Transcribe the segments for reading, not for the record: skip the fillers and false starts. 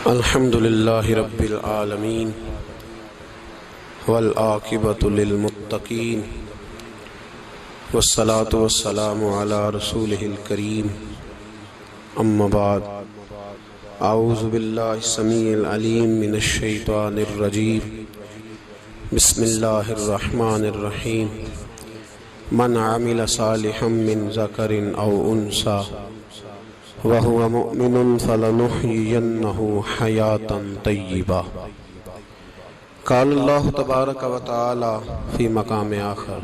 الحمد لله رب العالمين والعاقبة للمتقين والصلاة والسلام على رسوله الكريم أما بعد أعوذ بالله السميع العليم من الشيطان الرجيم بسم الله الرحمن الرحيم من عمل صالحا من ذكر أو أنثى وهو مؤمن فلنحيينه حياة طيبة قال الله تبارك وتعالى في مقام آخر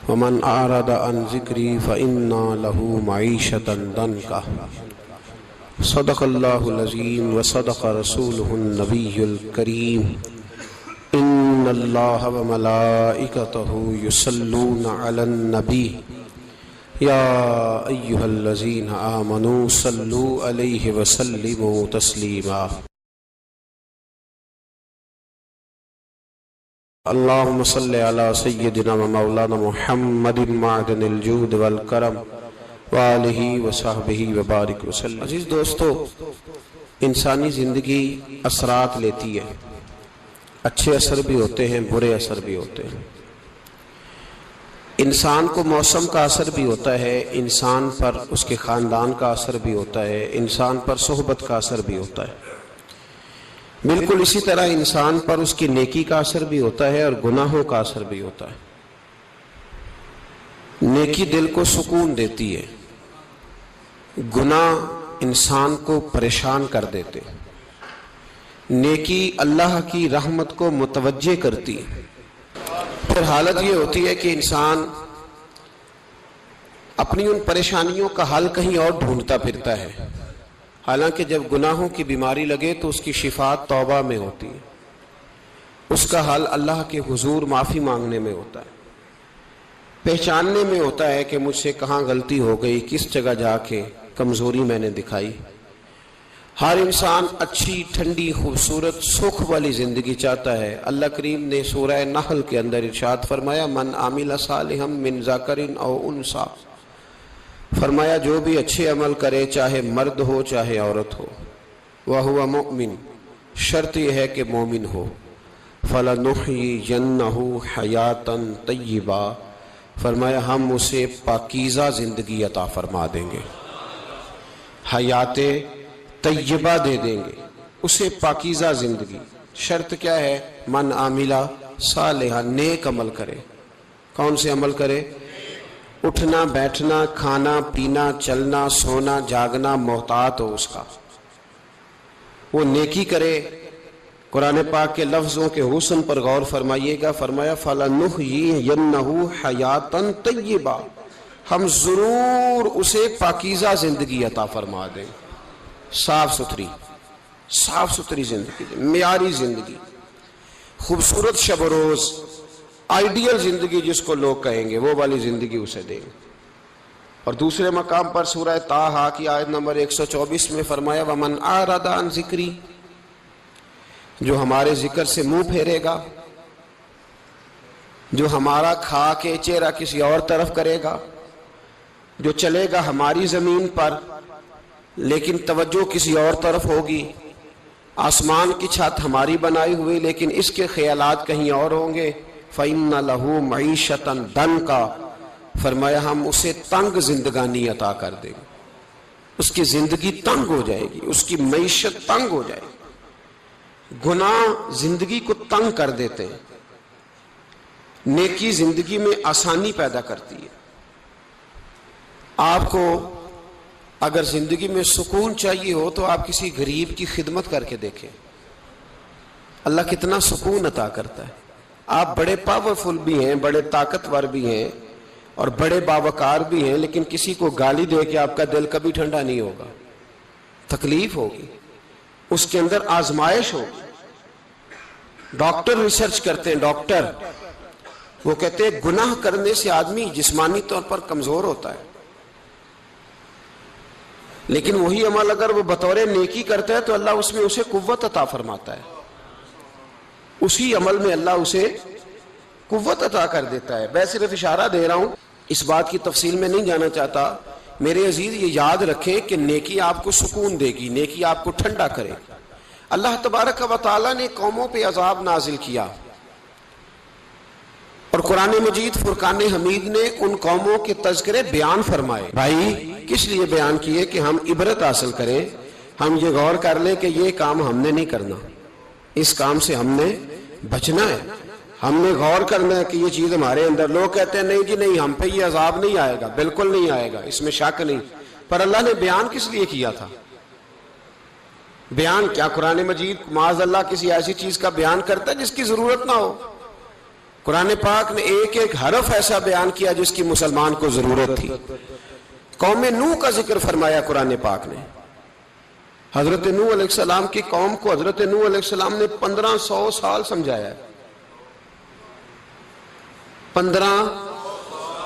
ومن أعرض عن ذكري فإن له معيشة ضنكا صدق الله العظيم وصدق رسوله النبي الكريم إن الله وملائكته يصلون على النبي يا أيها الذين آمنوا صلوا عليه وسلموا تسليما اللهم صل على سيدنا ومولانا محمد معدن الجود والکرم وآلہ وصحبہ وبارک وسلم۔ عزیز دوستو، انسانی زندگی اثرات لیتی ہے، اچھے اثر بھی ہوتے ہیں، برے اثر بھی ہوتے ہیں۔ انسان کو موسم کا اثر بھی ہوتا ہے، انسان پر اس کے خاندان کا اثر بھی ہوتا ہے، انسان پر صحبت کا اثر بھی ہوتا ہے۔ بالکل اسی طرح انسان پر اس کی نیکی کا اثر بھی ہوتا ہے اور گناہوں کا اثر بھی ہوتا ہے۔ نیکی دل کو سکون دیتی ہے، گناہ انسان کو پریشان کر دیتے۔ نیکی اللہ کی رحمت کو متوجہ کرتی ہے۔ پھر حالت یہ ہوتی ہے کہ انسان اپنی ان پریشانیوں کا حل کہیں اور ڈھونڈتا پھرتا ہے، حالانکہ جب گناہوں کی بیماری لگے تو اس کی شفا توبہ میں ہوتی ہے، اس کا حل اللہ کے حضور معافی مانگنے میں ہوتا ہے، پہچاننے میں ہوتا ہے کہ مجھ سے کہاں غلطی ہو گئی، کس جگہ جا کے کمزوری میں نے دکھائی۔ ہر انسان اچھی، ٹھنڈی، خوبصورت، سکھ والی زندگی چاہتا ہے۔ اللہ کریم نے سورہ نحل کے اندر ارشاد فرمایا من عمل صالحا من ذکر او انثی، فرمایا جو بھی اچھے عمل کرے، چاہے مرد ہو چاہے عورت ہو، وہو مؤمن، شرط یہ ہے کہ مومن ہو، فلنحیینہ حیاتا طیبہ، فرمایا ہم اسے پاکیزہ زندگی عطا فرما دیں گے، حیات طیبہ دے دیں گے اسے، پاکیزہ زندگی۔ شرط کیا ہے؟ من عاملہ صالحا، نیک عمل کرے۔ کون سے عمل کرے؟ اٹھنا بیٹھنا، کھانا پینا، چلنا سونا جاگنا محتاط ہو اس کا، وہ نیکی کرے۔ قرآن پاک کے لفظوں کے حسن پر غور فرمائیے گا، فرمایا فَلَنُحْيِيَنَّهُ حَيَاتًا طَيِّبًا، ہم ضرور اسے پاکیزہ زندگی عطا فرما دیں، صاف ستھری زندگی، معیاری زندگی، خوبصورت شب و روز، آئیڈیل زندگی جس کو لوگ کہیں گے، وہ والی زندگی اسے دیں گے۔ اور دوسرے مقام پر سورہ طٰہٰ کی آیت نمبر 124 میں فرمایا وَمَنْ أَعْرَضَ عَنْ ذِكْرِي، جو ہمارے ذکر سے منہ پھیرے گا، جو ہمارا کھا کے چہرہ کسی اور طرف کرے گا، جو چلے گا ہماری زمین پر لیکن توجہ کسی اور طرف ہوگی، آسمان کی چھت ہماری بنائی ہوئی لیکن اس کے خیالات کہیں اور ہوں گے، فَإِنَّ لَهُ مَعِيشَةً ضَنْكًا، فرمایا ہم اسے تنگ زندگانی عطا کر دیں گے، اس کی زندگی تنگ ہو جائے گی، اس کی معیشت تنگ ہو جائے گی۔ گناہ زندگی کو تنگ کر دیتے ہیں، نیکی زندگی میں آسانی پیدا کرتی ہے۔ آپ کو اگر زندگی میں سکون چاہیے ہو تو آپ کسی غریب کی خدمت کر کے دیکھیں، اللہ کتنا سکون عطا کرتا ہے۔ آپ بڑے پاورفل بھی ہیں، بڑے طاقتور بھی ہیں اور بڑے باوقار بھی ہیں، لیکن کسی کو گالی دے کے آپ کا دل کبھی ٹھنڈا نہیں ہوگا، تکلیف ہوگی، اس کے اندر آزمائش ہوگی۔ ڈاکٹر ریسرچ کرتے ہیں، ڈاکٹر وہ کہتے ہیں گناہ کرنے سے آدمی جسمانی طور پر کمزور ہوتا ہے، لیکن وہی عمل اگر وہ بطور نیکی کرتا ہے تو اللہ اس میں اسے قوت عطا فرماتا ہے، اسی عمل میں اللہ اسے قوت عطا کر دیتا ہے۔ میں صرف اشارہ دے رہا ہوں، اس بات کی تفصیل میں نہیں جانا چاہتا۔ میرے عزیز یہ یاد رکھیں کہ نیکی آپ کو سکون دے گی، نیکی آپ کو ٹھنڈا کرے گی۔ اللہ تبارک و تعالیٰ نے قوموں پہ عذاب نازل کیا، اور قرآن مجید فرقان حمید نے ان قوموں کے تذکرے بیان فرمائے۔ بھائی کس لیے بیان کیے؟ کہ ہم عبرت حاصل کریں، ہم یہ غور کر لیں کہ یہ کام ہم نے نہیں کرنا، اس کام سے ہم نے بچنا ہے، ہم نے غور کرنا ہے کہ یہ چیز ہمارے اندر۔ لوگ کہتے ہیں نہیں جی نہیں، ہم پہ یہ عذاب نہیں آئے گا، بالکل نہیں آئے گا، اس میں شک نہیں۔ پر اللہ نے بیان کس لیے کیا تھا؟ بیان کیا قرآن مجید معاذ اللہ کسی ایسی چیز کا بیان کرتا ہے جس کی ضرورت نہ ہو؟ قرآن پاک نے ایک ایک حرف ایسا بیان کیا جس کی مسلمان کو ضرورت تھی۔ قوم نوح کا ذکر فرمایا قرآن پاک نے۔ حضرت نوح علیہ السلام کی قوم کو حضرت نوح علیہ السلام نے 1500 سال سمجھایا ہے۔ 15،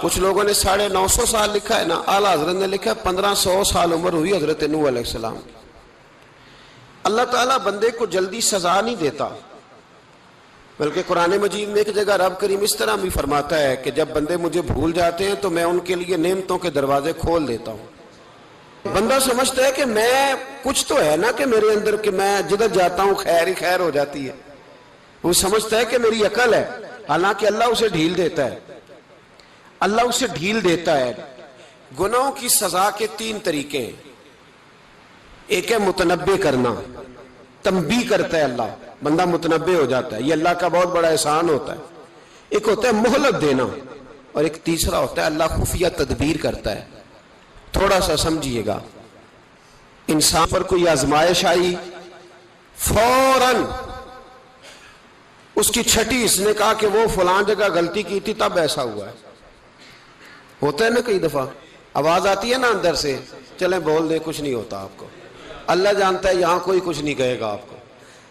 کچھ لوگوں نے 950 سال لکھا ہے نا، اعلیٰ حضرت نے لکھا ہے 1500 سال عمر ہوئی حضرت نوح علیہ السلام کی۔ اللہ تعالیٰ بندے کو جلدی سزا نہیں دیتا، بلکہ قرآن مجید میں ایک جگہ رب کریم اس طرح بھی فرماتا ہے کہ جب بندے مجھے بھول جاتے ہیں تو میں ان کے لیے نعمتوں کے دروازے کھول دیتا ہوں۔ بندہ سمجھتا ہے کہ میں کچھ تو ہے نا کہ میرے اندر کہ میں جدھر جاتا ہوں خیر ہی خیر ہو جاتی ہے، وہ سمجھتا ہے کہ میری عقل ہے، حالانکہ اللہ اسے ڈھیل دیتا ہے۔ اللہ اسے ڈھیل دیتا ہے۔ گناہوں کی سزا کے 3 طریقے ہیں۔ ایک ہے متنبع کرنا، تنبیہ کرتا ہے اللہ، بندہ متنبع ہو جاتا ہے، یہ اللہ کا بہت بڑا احسان ہوتا ہے۔ ایک ہوتا ہے مہلت دینا، اور ایک تیسرا ہوتا ہے اللہ خفیہ تدبیر کرتا ہے۔ تھوڑا سا سمجھیے گا، انسان پر کوئی آزمائش آئی، فوراً اس کی چھٹی اس نے کہا کہ وہ فلان جگہ غلطی کی تھی تب ایسا ہوا ہے۔ ہوتا ہے نا کئی دفعہ آواز آتی ہے نا اندر سے، چلیں بول دیں کچھ نہیں ہوتا آپ کو، اللہ جانتا ہے یہاں کوئی کچھ نہیں کہے گا آپ کو،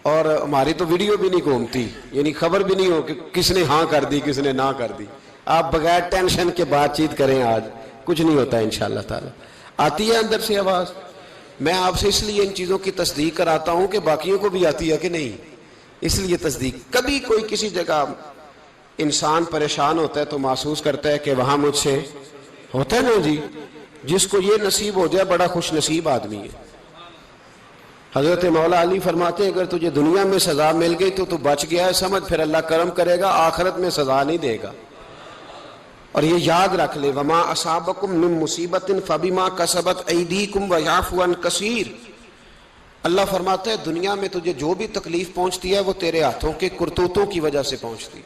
اور ہماری تو ویڈیو بھی نہیں گھومتی، یعنی خبر بھی نہیں ہو کہ کس نے ہاں کر دی کس نے نہ کر دی۔ آپ بغیر ٹینشن کے بات چیت کریں، آج کچھ نہیں ہوتا انشاءاللہ تعالی۔ آتی ہے اندر سے آواز؟ میں آپ سے اس لیے ان چیزوں کی تصدیق کراتا ہوں کہ باقیوں کو بھی آتی ہے کہ نہیں، اس لیے تصدیق۔ کبھی کوئی کسی جگہ انسان پریشان ہوتا ہے تو محسوس کرتا ہے کہ وہاں مجھ سے ہوتا ہے نا جی، جس کو یہ نصیب ہو جائے بڑا خوش نصیب آدمی ہے۔ حضرت مولا علی فرماتے ہیں اگر تجھے دنیا میں سزا مل گئی تو بچ گیا ہے، سمجھ پھر اللہ کرم کرے گا، آخرت میں سزا نہیں دے گا۔ اور یہ یاد رکھ لے، وما اصابکم من مصیبت فبما کسبت ایدیکم ویعفو عن کثیر۔ اللہ فرماتا ہے دنیا میں تجھے جو بھی تکلیف پہنچتی ہے وہ تیرے ہاتھوں کے کرتوتوں کی وجہ سے پہنچتی،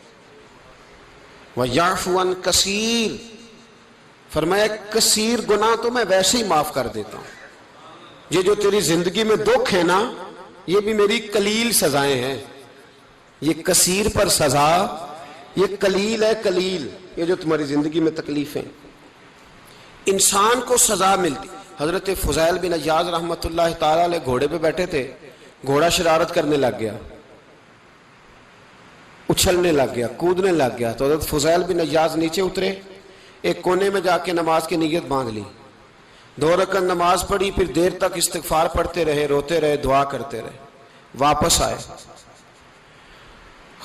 ویعفو عن کثیر، فرمایا کثیر گناہ تو میں ویسے ہی معاف کر دیتا ہوں۔ یہ جو تیری زندگی میں دکھ ہے نا، یہ بھی میری قلیل سزائیں ہیں۔ یہ کثیر پر سزا، یہ قلیل ہے، قلیل یہ جو تمہاری زندگی میں تکلیفیں۔ انسان کو سزا ملتی۔ حضرت فضیل بن عیاض رحمۃ اللہ تعالی علیہ گھوڑے پہ بیٹھے تھے، گھوڑا شرارت کرنے لگ گیا، اچھلنے لگ گیا، کودنے لگ گیا، تو حضرت فضیل بن عیاض نیچے اترے، ایک کونے میں جا کے نماز کی نیت باندھ لی، 2 رکعت نماز پڑھی، پھر دیر تک استغفار پڑھتے رہے، روتے رہے، دعا کرتے رہے، واپس آئے۔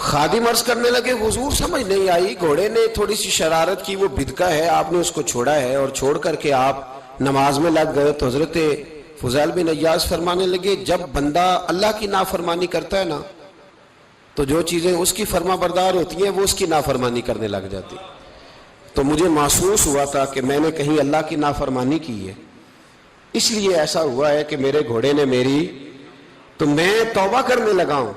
خادم عرض کرنے لگے حضور سمجھ نہیں آئی، گھوڑے نے تھوڑی سی شرارت کی، وہ بدکا ہے، آپ نے اس کو چھوڑا ہے اور چھوڑ کر کے آپ نماز میں لگ گئے۔ تو حضرت فضیل بن عیاض فرمانے لگے جب بندہ اللہ کی نافرمانی کرتا ہے نا تو جو چیزیں اس کی فرما بردار ہوتی ہیں وہ اس کی نافرمانی کرنے لگ جاتی۔ تو مجھے محسوس ہوا تھا کہ میں نے کہیں اللہ کی نافرمانی کی ہے، اس لیے ایسا ہوا ہے کہ میرے گھوڑے نے میری، تو میں توبہ کرنے لگا ہوں،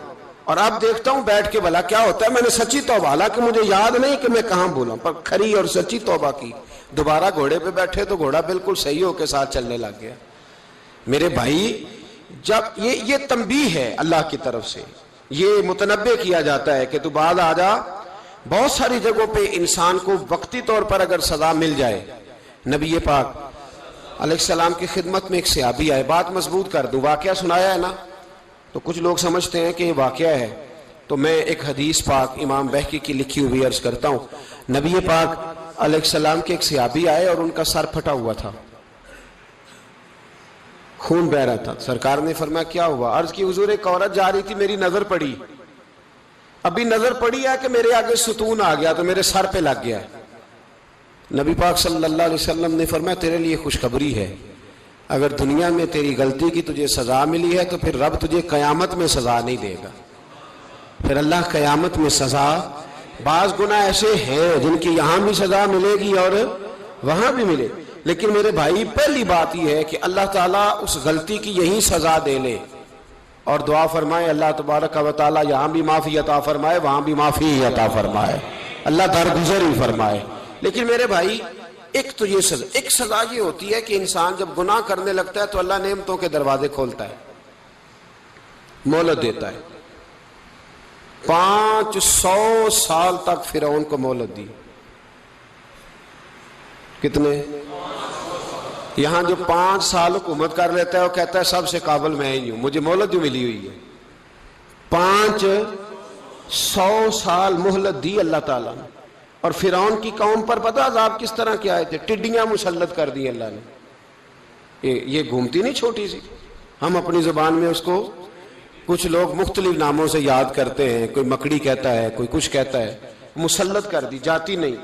اور اب دیکھتا ہوں بیٹھ کے بھلا کیا ہوتا ہے۔ میں نے سچی توبہ، حالانکہ مجھے یاد نہیں کہ میں کہاں بولا، پر کھری اور سچی توبہ کی۔ دوبارہ گھوڑے پہ بیٹھے تو گھوڑا بالکل صحیح ہو کے ساتھ چلنے لگ گیا۔ میرے بھائی جب یہ تنبیہ ہے اللہ کی طرف سے، یہ متنبع کیا جاتا ہے کہ تو بعد آ جا۔ بہت ساری جگہوں پہ انسان کو وقتی طور پر اگر سزا مل جائے، نبی پاک علیہ السلام کی خدمت میں ایک صحابی آئے، بات مضبوط کر دوں، واقعہ سنایا ہے نا تو کچھ لوگ سمجھتے ہیں کہ یہ واقعہ ہے، تو میں ایک حدیث پاک امام بہقی کی لکھی ہوئی عرض کرتا ہوں۔ نبی پاک علیہ السلام کے ایک صحابی آئے اور ان کا سر پھٹا ہوا تھا، خون بہ رہا تھا۔ سرکار نے فرمایا کیا ہوا؟ عرض کی حضور ایک عورت جا رہی تھی، میری نظر پڑی، ابھی نظر پڑی ہے کہ میرے آگے ستون آ گیا تو میرے سر پہ لگ گیا۔ نبی پاک صلی اللہ علیہ وسلم نے فرمایا تیرے لیے خوشخبری ہے، اگر دنیا میں تیری غلطی کی تجھے سزا ملی ہے تو پھر رب تجھے قیامت میں سزا نہیں دے گا. پھر اللہ قیامت میں سزا، بعض گناہ ایسے ہیں جن کی یہاں بھی سزا ملے گی اور وہاں بھی ملے، لیکن میرے بھائی پہلی بات یہ ہے کہ اللہ تعالیٰ اس غلطی کی یہی سزا دے لے اور دعا فرمائے اللہ تبارک و تعالیٰ یہاں بھی معافی عطا فرمائے وہاں بھی معافی عطا فرمائے، اللہ درگزر ہی فرمائے. لیکن میرے بھائی ایک تو یہ سزا، ایک سزا یہ ہوتی ہے کہ انسان جب گناہ کرنے لگتا ہے تو اللہ نعمتوں کے دروازے کھولتا ہے، مہلت دیتا ہے. 500 سال تک فرعون کو مہلت دی. کتنے؟ یہاں جو 5 سال حکومت کر لیتا ہے وہ کہتا ہے سب سے قابل میں ہی ہوں، مجھے مہلت جو ملی ہوئی ہے. 500 سال مہلت دی اللہ تعالیٰ نے. اور فرعون کی قوم پر پتہ عذاب کس طرح کے آئے تھے؟ ٹڈیاں مسلط کر دی اللہ نے. یہ گھومتی نہیں چھوٹی سی، ہم اپنی زبان میں اس کو کچھ لوگ مختلف ناموں سے یاد کرتے ہیں، کوئی مکڑی کہتا ہے، کوئی کچھ کہتا ہے. مسلط کر دی، جاتی نہیں.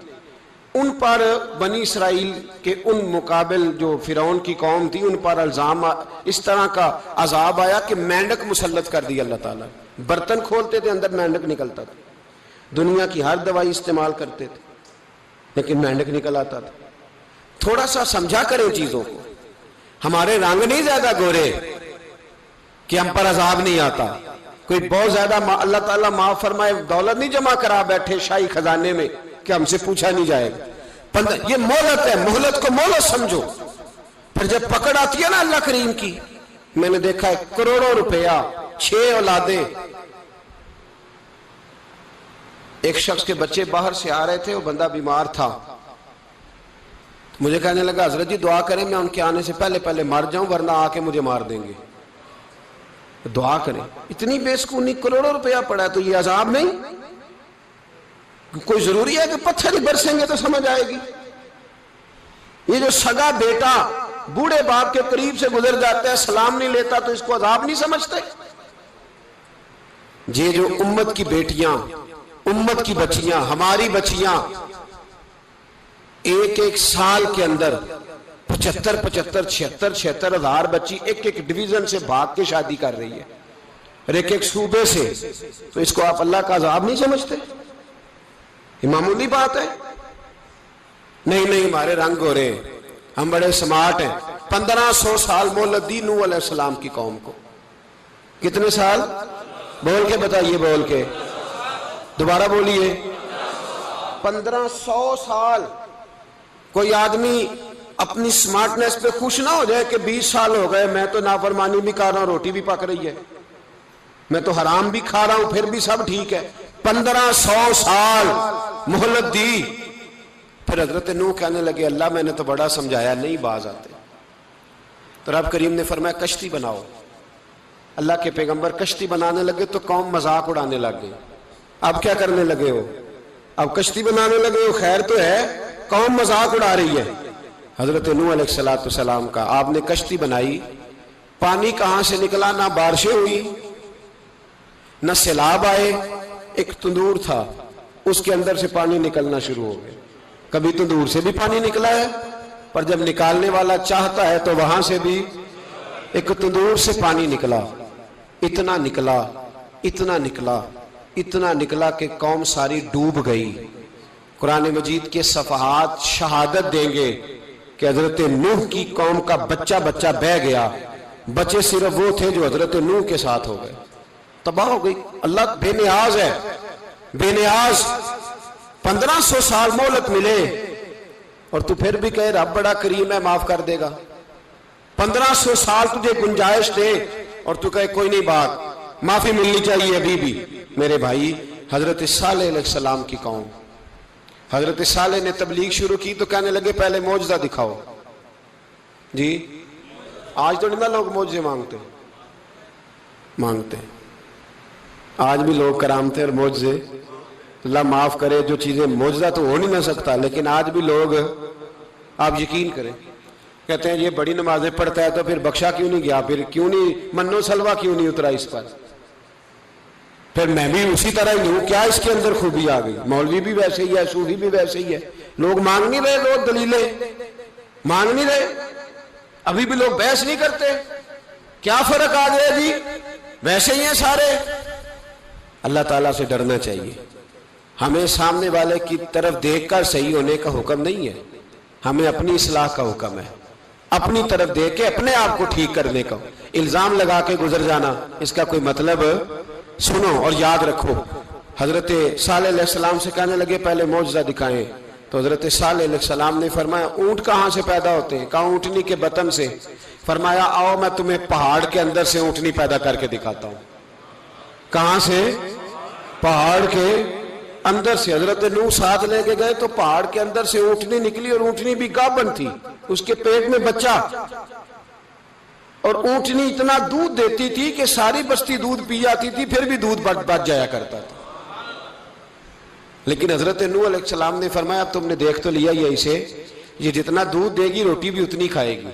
ان پر بنی اسرائیل کے ان مقابل جو فرعون کی قوم تھی ان پر الزام اس طرح کا عذاب آیا کہ مینڈک مسلط کر دی اللہ تعالیٰ. برتن کھولتے تھے اندر مینڈک نکلتا تھا. دنیا کی ہر دوائی استعمال کرتے تھے لیکن مینڈک نکل آتا تھا. تھوڑا سا سمجھا کریں چیزوں کو. ہمارے رنگ نہیں زیادہ گورے کہ ہم پر عذاب نہیں آتا. کوئی بہت زیادہ اللہ تعالیٰ معاف فرمائے دولت نہیں جمع کرا بیٹھے شاہی خزانے میں کہ ہم سے پوچھا نہیں جائے گا. یہ مہلت ہے، مہلت کو مہلت سمجھو. پھر جب پکڑ آتی ہے نا اللہ کریم کی، میں نے دیکھا ہے کروڑوں روپیہ، 6 اولادیں. ایک شخص کے بچے باہر سے آ رہے تھے، وہ بندہ بیمار تھا. مجھے کہنے لگا حضرت جی دعا کریں میں ان کے آنے سے پہلے مر جاؤں ورنہ آ کے مجھے مار دیں گے. دعا کریں. اتنی بے سکونی، کروڑوں روپیہ پڑا ہے تو یہ عذاب نہیں؟ کوئی ضروری ہے کہ پتھر ہی برسیں گے تو سمجھ آئے گی؟ یہ جو سگا بیٹا بوڑھے باپ کے قریب سے گزر جاتا ہے سلام نہیں لیتا تو اس کو عذاب نہیں سمجھتے؟ یہ جو امت کی بیٹیاں، امت کی بچیاں، ہماری بچیاں ایک سال کے اندر 75,000 ہزار بچی ایک ڈویژن سے بھاگ کے شادی کر رہی ہے اور ایک صوبے سے. تو اس کو آپ اللہ کا عذاب نہیں سمجھتے؟ یہ معمولی بات ہے. نہیں ہمارے رنگ ہو رہے ہیں، ہم بڑے سمارٹ ہیں. 1500 سال مہلت دی نوح علیہ السلام کی قوم کو. کتنے سال؟ بول کے بتائیے، بول کے دوبارہ بولیے. 1500 سال. کوئی آدمی اپنی سمارٹنس پہ خوش نہ ہو جائے کہ 20 سال ہو گئے میں تو نافرمانی بھی کر رہا ہوں، روٹی بھی پک رہی ہے، میں تو حرام بھی کھا رہا ہوں پھر بھی سب ٹھیک ہے. 1500 سال مہلت دی. پھر حضرت نوح کہنے لگے اللہ میں نے تو بڑا سمجھایا نہیں باز آتے. تو رب کریم نے فرمایا کشتی بناؤ. اللہ کے پیغمبر کشتی بنانے لگے تو قوم مذاق اڑانے لگ گئی. اب کیا کرنے لگے ہو؟ اب کشتی بنانے لگے ہو، خیر تو ہے، قوم مذاق اڑا رہی ہے. حضرت نوح علیہ السلام کا آپ نے کشتی بنائی، پانی کہاں سے نکلا؟ نہ بارشیں ہوئی نہ سیلاب آئے. ایک تندور تھا اس کے اندر سے پانی نکلنا شروع ہو گیا. کبھی تندور سے بھی پانی نکلا ہے پر جب نکالنے والا چاہتا ہے تو وہاں سے بھی ایک تندور سے پانی نکلا. اتنا نکلا اتنا نکلا اتنا نکلا کہ قوم ساری ڈوب گئی. قرآن مجید کے صفحات شہادت دیں گے کہ حضرت نوح کی قوم کا بچہ بہ گیا. بچے صرف وہ تھے جو حضرت نوح کے ساتھ ہو گئے، تباہ ہو گئی. اللہ بے نیاز ہے، بے نیاز. 1500 سال مہلت ملے اور تو پھر بھی کہے رب بڑا کریم ہے معاف کر دے گا. 1500 سال تجھے گنجائش دے اور تو کہے کوئی نہیں بات معافی ملنی چاہیے ابھی بھی. میرے بھائی حضرت صالح علیہ السلام کی قوم، حضرت صالح نے تبلیغ شروع کی تو کہنے لگے پہلے معجزہ دکھاؤ. جی آج تو نہیں نا لوگ معجزے مانگتے ہیں. آج بھی لوگ کرامتے اور معجزے، اللہ معاف کرے جو چیزیں معجزہ تو ہو نہیں نہ سکتا لیکن آج بھی لوگ، آپ یقین کریں، کہتے ہیں یہ بڑی نمازیں پڑھتا ہے تو پھر بخشا کیوں نہیں گیا، پھر کیوں نہیں منو سلوا کیوں نہیں اترا اس پر، پھر میں بھی اسی طرح ہی ہوں، کیا اس کے اندر خوبی آ گئی؟ مولوی بھی ویسے ہی ہے، صوفی بھی ویسے ہی ہے. لوگ مانگ نہیں رہے، لوگ دلیلیں مانگ نہیں رہے. ابھی بھی لوگ بحث نہیں کرتے، کیا فرق آ گیا جی، ویسے ہی ہیں سارے۔ اللہ تعالیٰ سے ڈرنا چاہیے۔ ہمیں سامنے والے کی طرف دیکھ کر صحیح ہونے کا حکم نہیں ہے، ہمیں اپنی اصلاح کا حکم ہے، اپنی طرف دیکھ کے اپنے آپ کو ٹھیک کرنے کا۔ الزام لگا کے گزر جانا، اس کا کوئی مطلب سنو اور یاد رکھو۔ حضرت صالح علیہ السلام سے کہنے لگے پہلے معجزہ دکھائیں، تو حضرت صالح علیہ السلام نے فرمایا اونٹ کہاں سے پیدا ہوتے ہیں؟ کہا اونٹنی کے بطن سے۔ فرمایا آؤ میں تمہیں پہاڑ کے اندر سے اونٹنی پیدا کر کے دکھاتا ہوں۔ کہاں سے؟ پہاڑ کے اندر سے۔ حضرت نوح ساتھ لے کے گئے تو پہاڑ کے اندر سے اونٹنی نکلی، اور اونٹنی بھی گابن تھی، اس کے پیٹ میں بچہ، اور اونٹنی اتنا دودھ دیتی تھی کہ ساری بستی دودھ پی جاتی تھی، پھر بھی دودھ بچ جایا کرتا تھا۔ لیکن حضرت نوح علیہ السلام نے فرمایا اب تم نے دیکھ تو لیا یہ اسے، یہ جتنا دودھ دے گی روٹی بھی اتنی کھائے گی،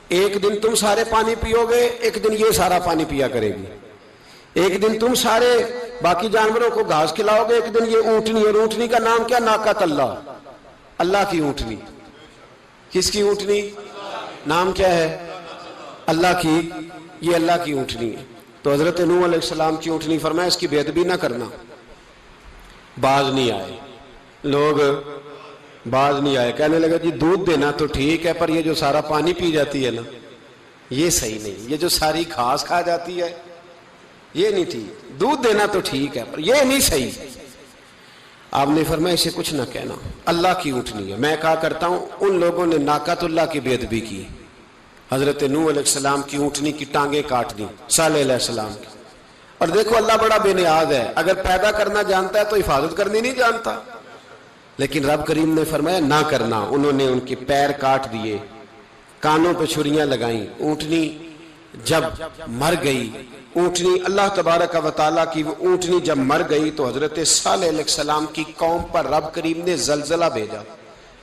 ایک دن تم سارے پانی پیو گے، ایک دن یہ سارا پانی پیا کرے گی، ایک دن تم سارے باقی جانوروں کو گھاس کھلاؤ گے، ایک دن یہ اونٹنی، اور اونٹنی کا نام کیا؟ ناقۃ اللہ، اللہ کی اونٹنی۔ کس کی اونٹنی؟ نام کیا ہے؟ اللہ کی، یہ اللہ کی اونٹنی ہے۔ تو حضرت نوح علیہ السلام کی اونٹنی فرمایا اس کی بے ادبی نہ کرنا۔ باز نہیں آئے لوگ، باز نہیں آئے، کہنے لگا جی دودھ دینا تو ٹھیک ہے، پر یہ جو سارا پانی پی جاتی ہے نا یہ صحیح نہیں، یہ جو ساری گھاس کھا جاتی ہے یہ نہیں ٹھیک، دودھ دینا تو ٹھیک ہے پر یہ نہیں صحیح۔ آپ نے فرمایا اسے کچھ نہ کہنا، اللہ کی اونٹنی ہے۔ میں کہا کرتا ہوں ان لوگوں نے ناقۃ اللہ کی بے ادبی کی، حضرت نوح علیہ السلام کی اونٹنی کی ٹانگیں کاٹ دی، صالح علیہ السلام کی۔ اور دیکھو اللہ بڑا بے نیاز ہے، اگر پیدا کرنا جانتا ہے تو حفاظت کرنی نہیں جانتا، لیکن رب کریم نے فرمایا نہ کرنا۔ انہوں نے ان کے پیر کاٹ دیے، کانوں پہ چھریاں لگائیں۔ اونٹنی جب مر گئی، اونٹنی اللہ تبارک و تعالیٰ کی وہ اونٹنی جب مر گئی تو حضرت صالح علیہ السلام کی قوم پر رب کریم نے زلزلہ بھیجا۔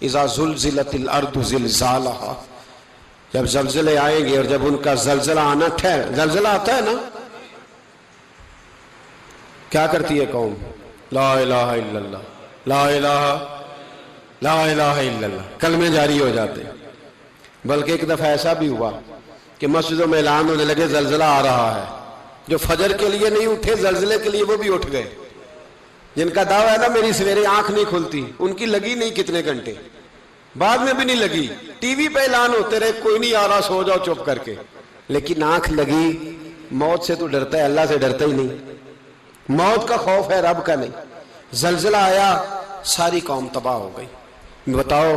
اذا زلزلت الارض زلزالہا، جب زلزلے آئیں گے اور جب ان کا زلزلہ آنا زلزلہ آتا ہے نا، کیا کرتی ہے قوم؟ لا الہ الا اللہ، لا الہ الا اللہ، کلمے جاری ہو جاتے۔ بلکہ ایک دفعہ ایسا بھی ہوا کہ مسجدوں میں اعلان ہونے لگے زلزلہ آ رہا ہے، جو فجر کے لیے نہیں اٹھے زلزلے کے لیے وہ بھی اٹھ گئے، جن کا دعویٰ ہے نا میری سویرے آنکھ نہیں کھلتی، ان کی لگی نہیں کتنے گھنٹے، بعد میں بھی نہیں لگی، ٹی وی پہ اعلان ہوتے رہے کوئی نہیں آ رہا سو جاؤ چپ کر کے، لیکن آنکھ لگی۔ موت سے تو ڈرتا ہے، اللہ سے ڈرتا ہی نہیں، موت کا خوف ہے رب کا نہیں۔ زلزلہ آیا ساری قوم تباہ ہو گئی۔ بتاؤ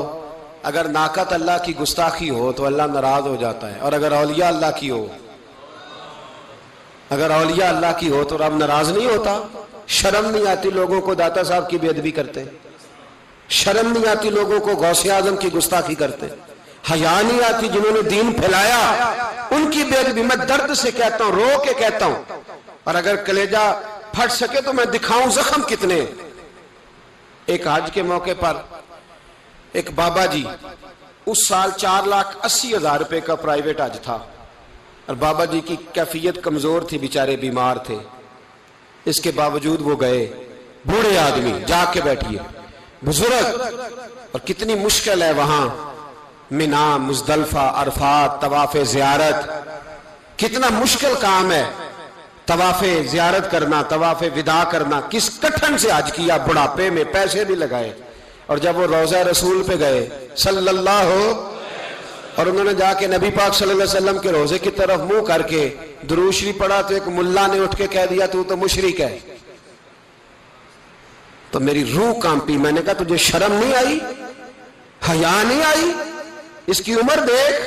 اگر ناقۃ اللہ کی گستاخی ہو تو اللہ ناراض ہو جاتا ہے، اور اگر اولیاء اللہ کی ہو، اگر اولیاء اللہ کی ہو تو رب ناراض نہیں ہوتا؟ شرم نہیں آتی لوگوں کو داتا صاحب کی بے ادبی کرتے؟ شرم نہیں آتی لوگوں کو غوث اعظم کی گستاخی کرتے؟ حیا نہیں آتی جنہوں نے دین پھیلایا ان کی بے ادبی؟ میں درد سے کہتا ہوں، رو کے کہتا ہوں، اور اگر کلیجہ پھٹ سکے تو میں دکھاؤں زخم کتنے۔ ایک حج کے موقع پر ایک بابا جی، اس سال 4,80,000 روپے کا پرائیویٹ حج تھا، اور بابا جی کی کیفیت کمزور تھی، بیچارے بیمار تھے، اس کے باوجود وہ گئے۔ بوڑھے آدمی، جا کے بیٹھیے، بزرگ، اور کتنی مشکل ہے وہاں منا، مزدلفہ، عرفات، طواف زیارت، کتنا مشکل کام ہے طواف زیارت کرنا، طواف وداع کرنا۔ کس کٹھن سے حج کیا، بڑھاپے میں پیسے بھی لگائے، اور جب وہ روضہ رسول پہ گئے صلی اللہ، اور انہوں نے جا کے نبی پاک صلی اللہ علیہ وسلم کے روضے کی طرف منہ کر کے درود شریف پڑھا تو ایک ملا نے اٹھ کے کہہ دیا تو مشرک ہے۔ تو میری روح کانپی، میں نے کہا تجھے شرم نہیں آئی، حیا نہیں آئی؟ اس کی عمر دیکھ،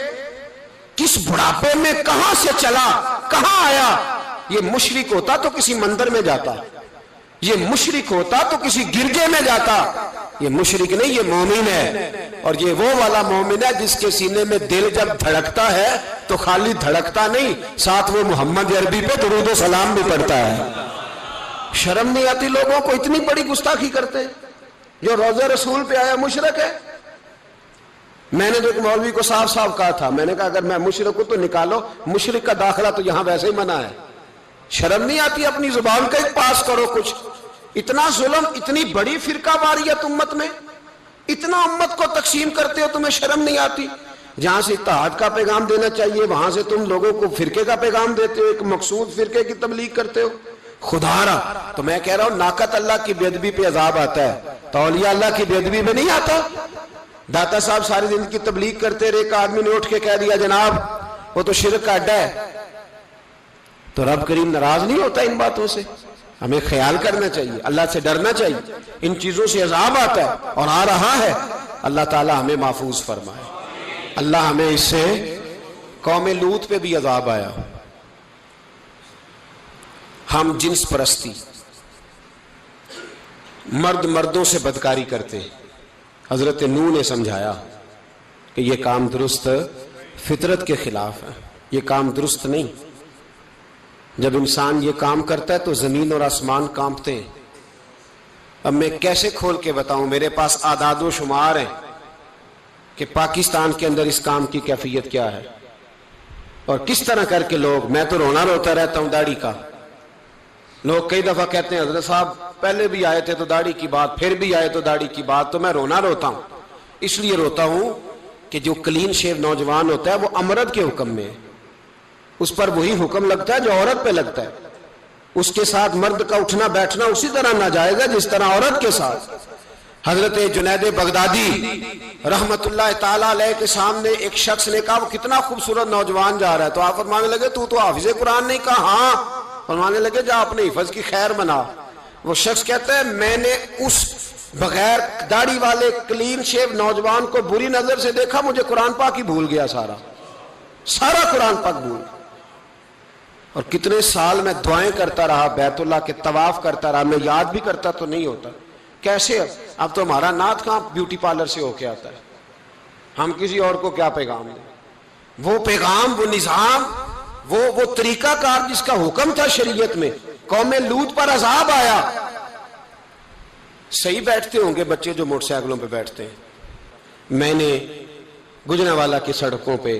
کس بڑھاپے میں کہاں سے چلا، کہاں آیا۔ یہ مشرک ہوتا تو کسی مندر میں جاتا، یہ مشرک ہوتا تو کسی گرجے میں جاتا، یہ مشرک نہیں، یہ مومن ہے، اور یہ وہ والا مومن ہے جس کے سینے میں دل جب دھڑکتا ہے تو خالی دھڑکتا نہیں، ساتھ وہ محمد عربی پہ درود و سلام بھی پڑھتا ہے۔ شرم نہیں آتی لوگوں کو؟ اتنی بڑی گستاخی کرتے، جو روضہ رسول پہ آیا مشرک ہے۔ میں نے جو ایک مولوی کو صاف صاف کہا تھا، میں نے کہا اگر میں مشرک ہوں تو نکالو، مشرک کا داخلہ تو یہاں ویسے ہی منع ہے۔ شرم نہیں آتی؟ اپنی زبان کا ایک پاس کرو کچھ۔ اتنا ظلم، اتنی بڑی فرقہ واریت امت میں، اتنا امت کو تقسیم کرتے ہو، تمہیں شرم نہیں آتی؟ جہاں سے اتحاد کا پیغام دینا چاہیے وہاں سے تم لوگوں کو فرقے کا پیغام دیتے ہو، ایک مقصود فرقے کی تبلیغ کرتے ہو. خدا را تو میں کہہ رہا ہوں ناقت اللہ کی بے ادبی پہ عذاب آتا ہے تو اولیاء اللہ کی بے ادبی پہ نہیں آتا. داتا صاحب ساری زندگی تبلیغ کرتے رہے، ایک آدمی نے اٹھ کے کہہ دیا جناب وہ تو شرک کا اڈا ہے، تو رب کریم ناراض نہیں ہوتا ان باتوں سے؟ ہمیں خیال کرنا چاہیے، اللہ سے ڈرنا چاہیے. ان چیزوں سے عذاب آتا ہے اور آ رہا ہے. اللہ تعالی ہمیں محفوظ فرمائے. اللہ ہمیں اس سے، قوم لوط پہ بھی عذاب آیا. ہم جنس پرستی، مرد مردوں سے بدکاری کرتے. حضرت نوح نے سمجھایا کہ یہ کام درست فطرت کے خلاف ہے، یہ کام درست نہیں. جب انسان یہ کام کرتا ہے تو زمین اور آسمان کانپتے ہیں. اب میں کیسے کھول کے بتاؤں، میرے پاس اعداد و شمار ہیں کہ پاکستان کے اندر اس کام کی کیفیت کیا ہے اور کس طرح کر کے لوگ، میں تو رونا روتا رہتا ہوں داڑھی کا. لوگ کئی دفعہ کہتے ہیں حضرت صاحب پہلے بھی آئے تھے تو داڑھی کی بات، پھر بھی آئے تو داڑھی کی بات. تو میں رونا روتا ہوں، اس لیے روتا ہوں کہ جو کلین شیو نوجوان ہوتا ہے وہ امرد کے حکم میں ہے، اس پر وہی حکم لگتا ہے جو عورت پہ لگتا ہے. اس کے ساتھ مرد کا اٹھنا بیٹھنا اسی طرح ناجائز ہے جس طرح عورت کے ساتھ. حضرت جنید بغدادی رحمت اللہ تعالی علیہ کے سامنے ایک شخص نے کہا وہ کتنا خوبصورت نوجوان جا رہا ہے، تو آپ فرمانے لگے تو حافظ قرآن نہیں؟ کہا ہاں. فرمانے لگے جا اپنے حفظ کی خیر منا. وہ شخص کہتا ہے میں نے اس بغیر داڑھی والے کلین شیو نوجوان کو بری نظر سے دیکھا، مجھے قرآن پاک ہی بھول گیا، سارا قرآن پاک بھول. اور کتنے سال میں دعائیں کرتا رہا، بیت اللہ کے طواف کرتا رہا، میں یاد بھی کرتا تو نہیں ہوتا. کیسے اب تو ہمارا نعت کہاں بیوٹی پارلر سے ہو کے آتا ہے، ہم کسی اور کو کیا پیغام دیں؟ وہ پیغام، وہ نظام، وہ طریقہ کار جس کا حکم تھا شریعت میں. قوم لوط پر عذاب آیا. صحیح بیٹھتے ہوں گے بچے جو موٹر سائیکلوں پہ بیٹھتے ہیں. میں نے گجرانوالہ کی سڑکوں پہ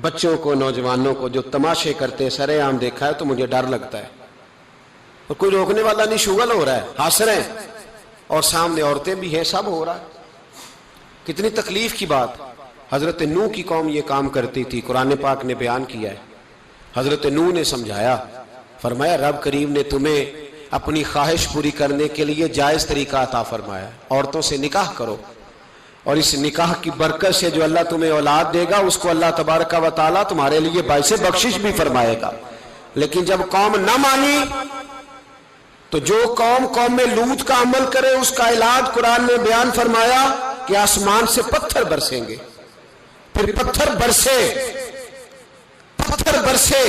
بچوں کو، نوجوانوں کو جو تماشے کرتے سرے عام دیکھا ہے تو مجھے ڈر لگتا ہے. اور کوئی روکنے والا نہیں، شغل ہو رہا ہے، ہنس رہے ہیں اور سامنے عورتیں بھی ہیں، سب ہو رہا ہے. کتنی تکلیف کی بات. حضرت نوح کی قوم یہ کام کرتی تھی، قرآن پاک نے بیان کیا ہے. حضرت نوح نے سمجھایا، فرمایا رب کریم نے تمہیں اپنی خواہش پوری کرنے کے لیے جائز طریقہ عطا فرمایا، عورتوں سے نکاح کرو، اور اس نکاح کی برکت سے جو اللہ تمہیں اولاد دے گا اس کو اللہ تبارک و تعالیٰ تمہارے لیے باعث بخشش بھی فرمائے گا. لیکن جب قوم نہ مانی تو جو قوم لوط کا عمل کرے اس کا علاج قرآن نے بیان فرمایا کہ آسمان سے پتھر برسیں گے. پھر پتھر برسے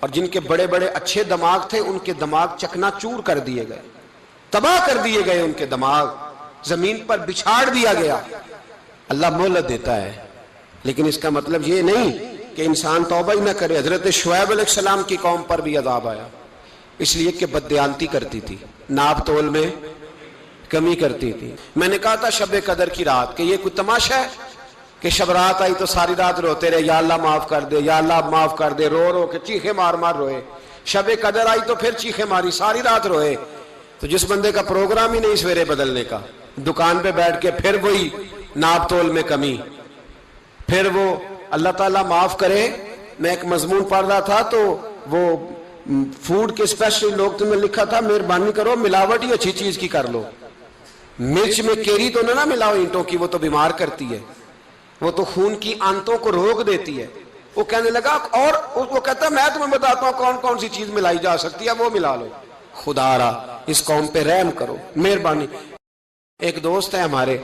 اور جن کے بڑے بڑے اچھے دماغ تھے ان کے دماغ چکنا چور کر دیے گئے، تباہ کر دیے گئے، ان کے دماغ زمین پر بچھاڑ دیا گیا. اللہ مہلت دیتا ہے لیکن اس کا مطلب یہ نہیں کہ انسان توبہ ہی نہ کرے. حضرت شعیب علیہ السلام کی قوم پر بھی عذاب آیا، اس لیے کہ بددیانتی کرتی تھی، ناپ تول میں کمی کرتی تھی. میں نے کہا تھا شب قدر کی رات کہ یہ کوئی تماشا ہے کہ شب رات آئی تو ساری رات روتے رہے یا اللہ معاف کر دے، یا اللہ معاف کر دے، رو رو کے چیخے مار مار روئے. شب قدر آئی تو پھر چیخے ماری، ساری رات روئے. تو جس بندے کا پروگرام ہی نہیں سویرے بدلنے کا، دکان پہ بیٹھ کے پھر وہی ناپ تول میں کمی، پھر وہ اللہ تعالیٰ معاف کرے. میں ایک مضمون پڑھ رہا تھا تو وہ فوڈ کے اسپیشل لوگ تمہیں لکھا تھا مہربانی کرو ملاوٹ ہی اچھی چیز کی کر لو، مرچ میں کیری تو نہ ملاؤ اینٹوں کی، وہ تو بیمار کرتی ہے، وہ تو خون کی آنتوں کو روک دیتی ہے. وہ کہنے لگا اور وہ کہتا میں تمہیں بتاتا ہوں کون کون سی چیز ملائی جا سکتی ہے، وہ ملا لو. خدا را اس قوم پہ رحم کرو، مہربانی. ایک دوست ہے ہمارے،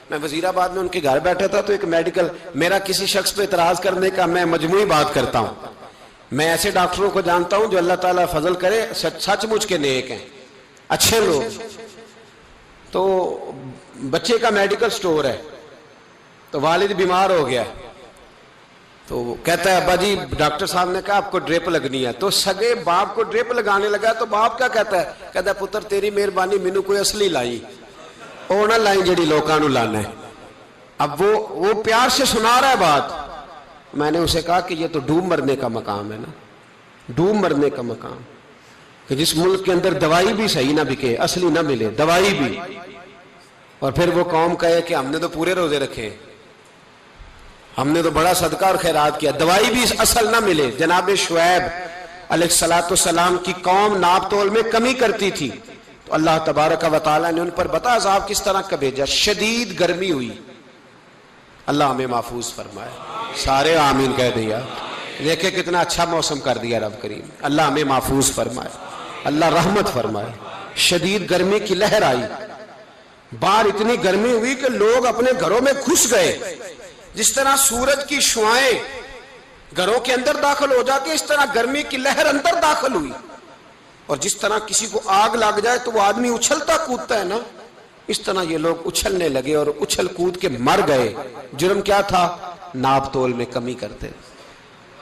میں وزیر آباد میں ان کے گھر بیٹھا تھا تو ایک میڈیکل، میرا کسی شخص پہ اعتراض کرنے کا میں مجموعی بات کرتا ہوں. میں ایسے ڈاکٹروں کو جانتا ہوں جو اللہ تعالیٰ فضل کرے سچ مچ کے نیک ہیں، اچھے لوگ. تو بچے کا میڈیکل سٹور ہے تو والد بیمار ہو گیا تو کہتا ہے ابا جی ڈاکٹر صاحب نے کہا آپ کو ڈرپ لگنی ہے. تو سگے باپ کو ڈرپ لگانے لگا تو باپ کیا کہتا ہے پتر تیری مہربانی مینوں کوئی اصلی لائی، وہ نہ لائی جڑی لوکاں نو لانا ہے. اب وہ پیار سے سنا رہا ہے بات. میں نے اسے کہا کہ یہ تو ڈوب مرنے کا مقام ہے نا، ڈوب مرنے کا مقام، کہ جس ملک کے اندر دوائی بھی صحیح نہ بکے، اصلی نہ ملے دوائی بھی، اور پھر وہ قوم کہے کہ ہم نے تو پورے روزے رکھے. ہم نے تو بڑا صدقہ اور خیرات کیا، دوائی بھی اصل نہ ملے۔ جناب شعیب علیہ السلام کی قوم ناپ تول میں کمی کرتی تھی، تو اللہ تبارک و تعالیٰ نے ان پر بتا عذاب کس طرح کا بھیجا، شدید گرمی ہوئی۔ اللہ ہمیں محفوظ فرمائے، سارے آمین کہہ دیا۔ دیکھیں کتنا اچھا موسم کر دیا رب کریم، اللہ ہمیں محفوظ فرمائے، اللہ رحمت فرمائے۔ شدید گرمی کی لہر آئی، باہر اتنی گرمی ہوئی کہ لوگ اپنے گھروں میں گھس گئے۔ جس طرح سورج کی شعاعیں گھروں کے اندر داخل ہو جاتی ہے، اس طرح گرمی کی لہر اندر داخل ہوئی، اور جس طرح کسی کو آگ لگ جائے تو وہ آدمی اچھلتا کودتا ہے نا، اس طرح یہ لوگ اچھلنے لگے اور اچھل کود کے مر گئے۔ جرم کیا تھا؟ ناپ تول میں کمی کرتے۔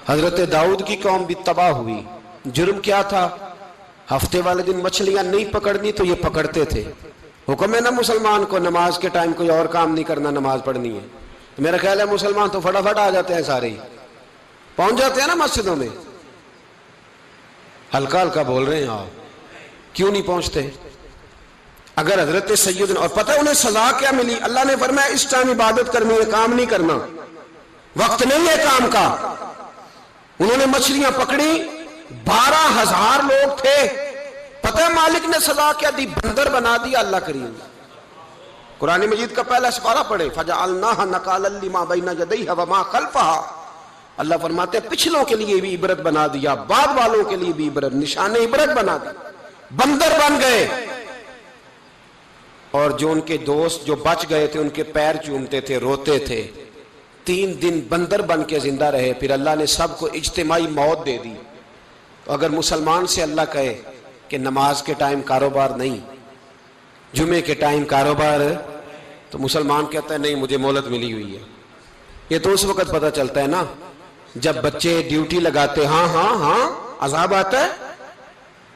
حضرت داؤد کی قوم بھی تباہ ہوئی، جرم کیا تھا؟ ہفتے والے دن مچھلیاں نہیں پکڑنی تو یہ پکڑتے تھے۔ حکم ہے نا مسلمان کو نماز کے ٹائم کوئی اور کام نہیں کرنا، نماز پڑھنی ہے۔ میرا خیال ہے مسلمان تو فٹافٹ آ جاتے ہیں، سارے ہی پہنچ جاتے ہیں نا مسجدوں میں۔ ہلکا ہلکا بول رہے ہیں آپ، کیوں نہیں پہنچتے؟ اگر حضرت سیدنا، اور پتہ انہیں سزا کیا ملی؟ اللہ نے فرمایا اس ٹائم عبادت کرنی ہے، کام نہیں کرنا، وقت نہیں ہے کام کا۔ انہوں نے مچھلیاں پکڑی، 12,000 لوگ تھے، پتہ ہے مالک نے سزا کیا دی؟ بندر بنا دیا اللہ کریم۔ قرآن مجید کا پہلا سپارہ پڑھے، فَجَعَلْنَاهَا نَكَالًا لِمَا بَيْنَ يَدَيْهَا وَمَا خَلْفَهَا۔ اللہ فرماتے ہیں پچھلوں کے لیے بھی عبرت بنا دیا، بعد والوں کے لیے بھی عبرت، نشان عبرت بنا دیا۔ بندر بن گئے، اور جو ان کے دوست جو بچ گئے تھے ان کے پیر چومتے تھے، روتے تھے۔ 3 دن بندر بن کے زندہ رہے، پھر اللہ نے سب کو اجتماعی موت دے دی۔ اگر مسلمان سے اللہ کہے کہ نماز کے ٹائم کاروبار نہیں، جمعے کے ٹائم کاروبار، تو مسلمان کہتا ہے نہیں مجھے مہلت ملی ہوئی ہے۔ یہ تو اس وقت پتہ چلتا ہے نا جب بچے ڈیوٹی لگاتے، ہاں ہاں ہاں عذاب آتا ہے،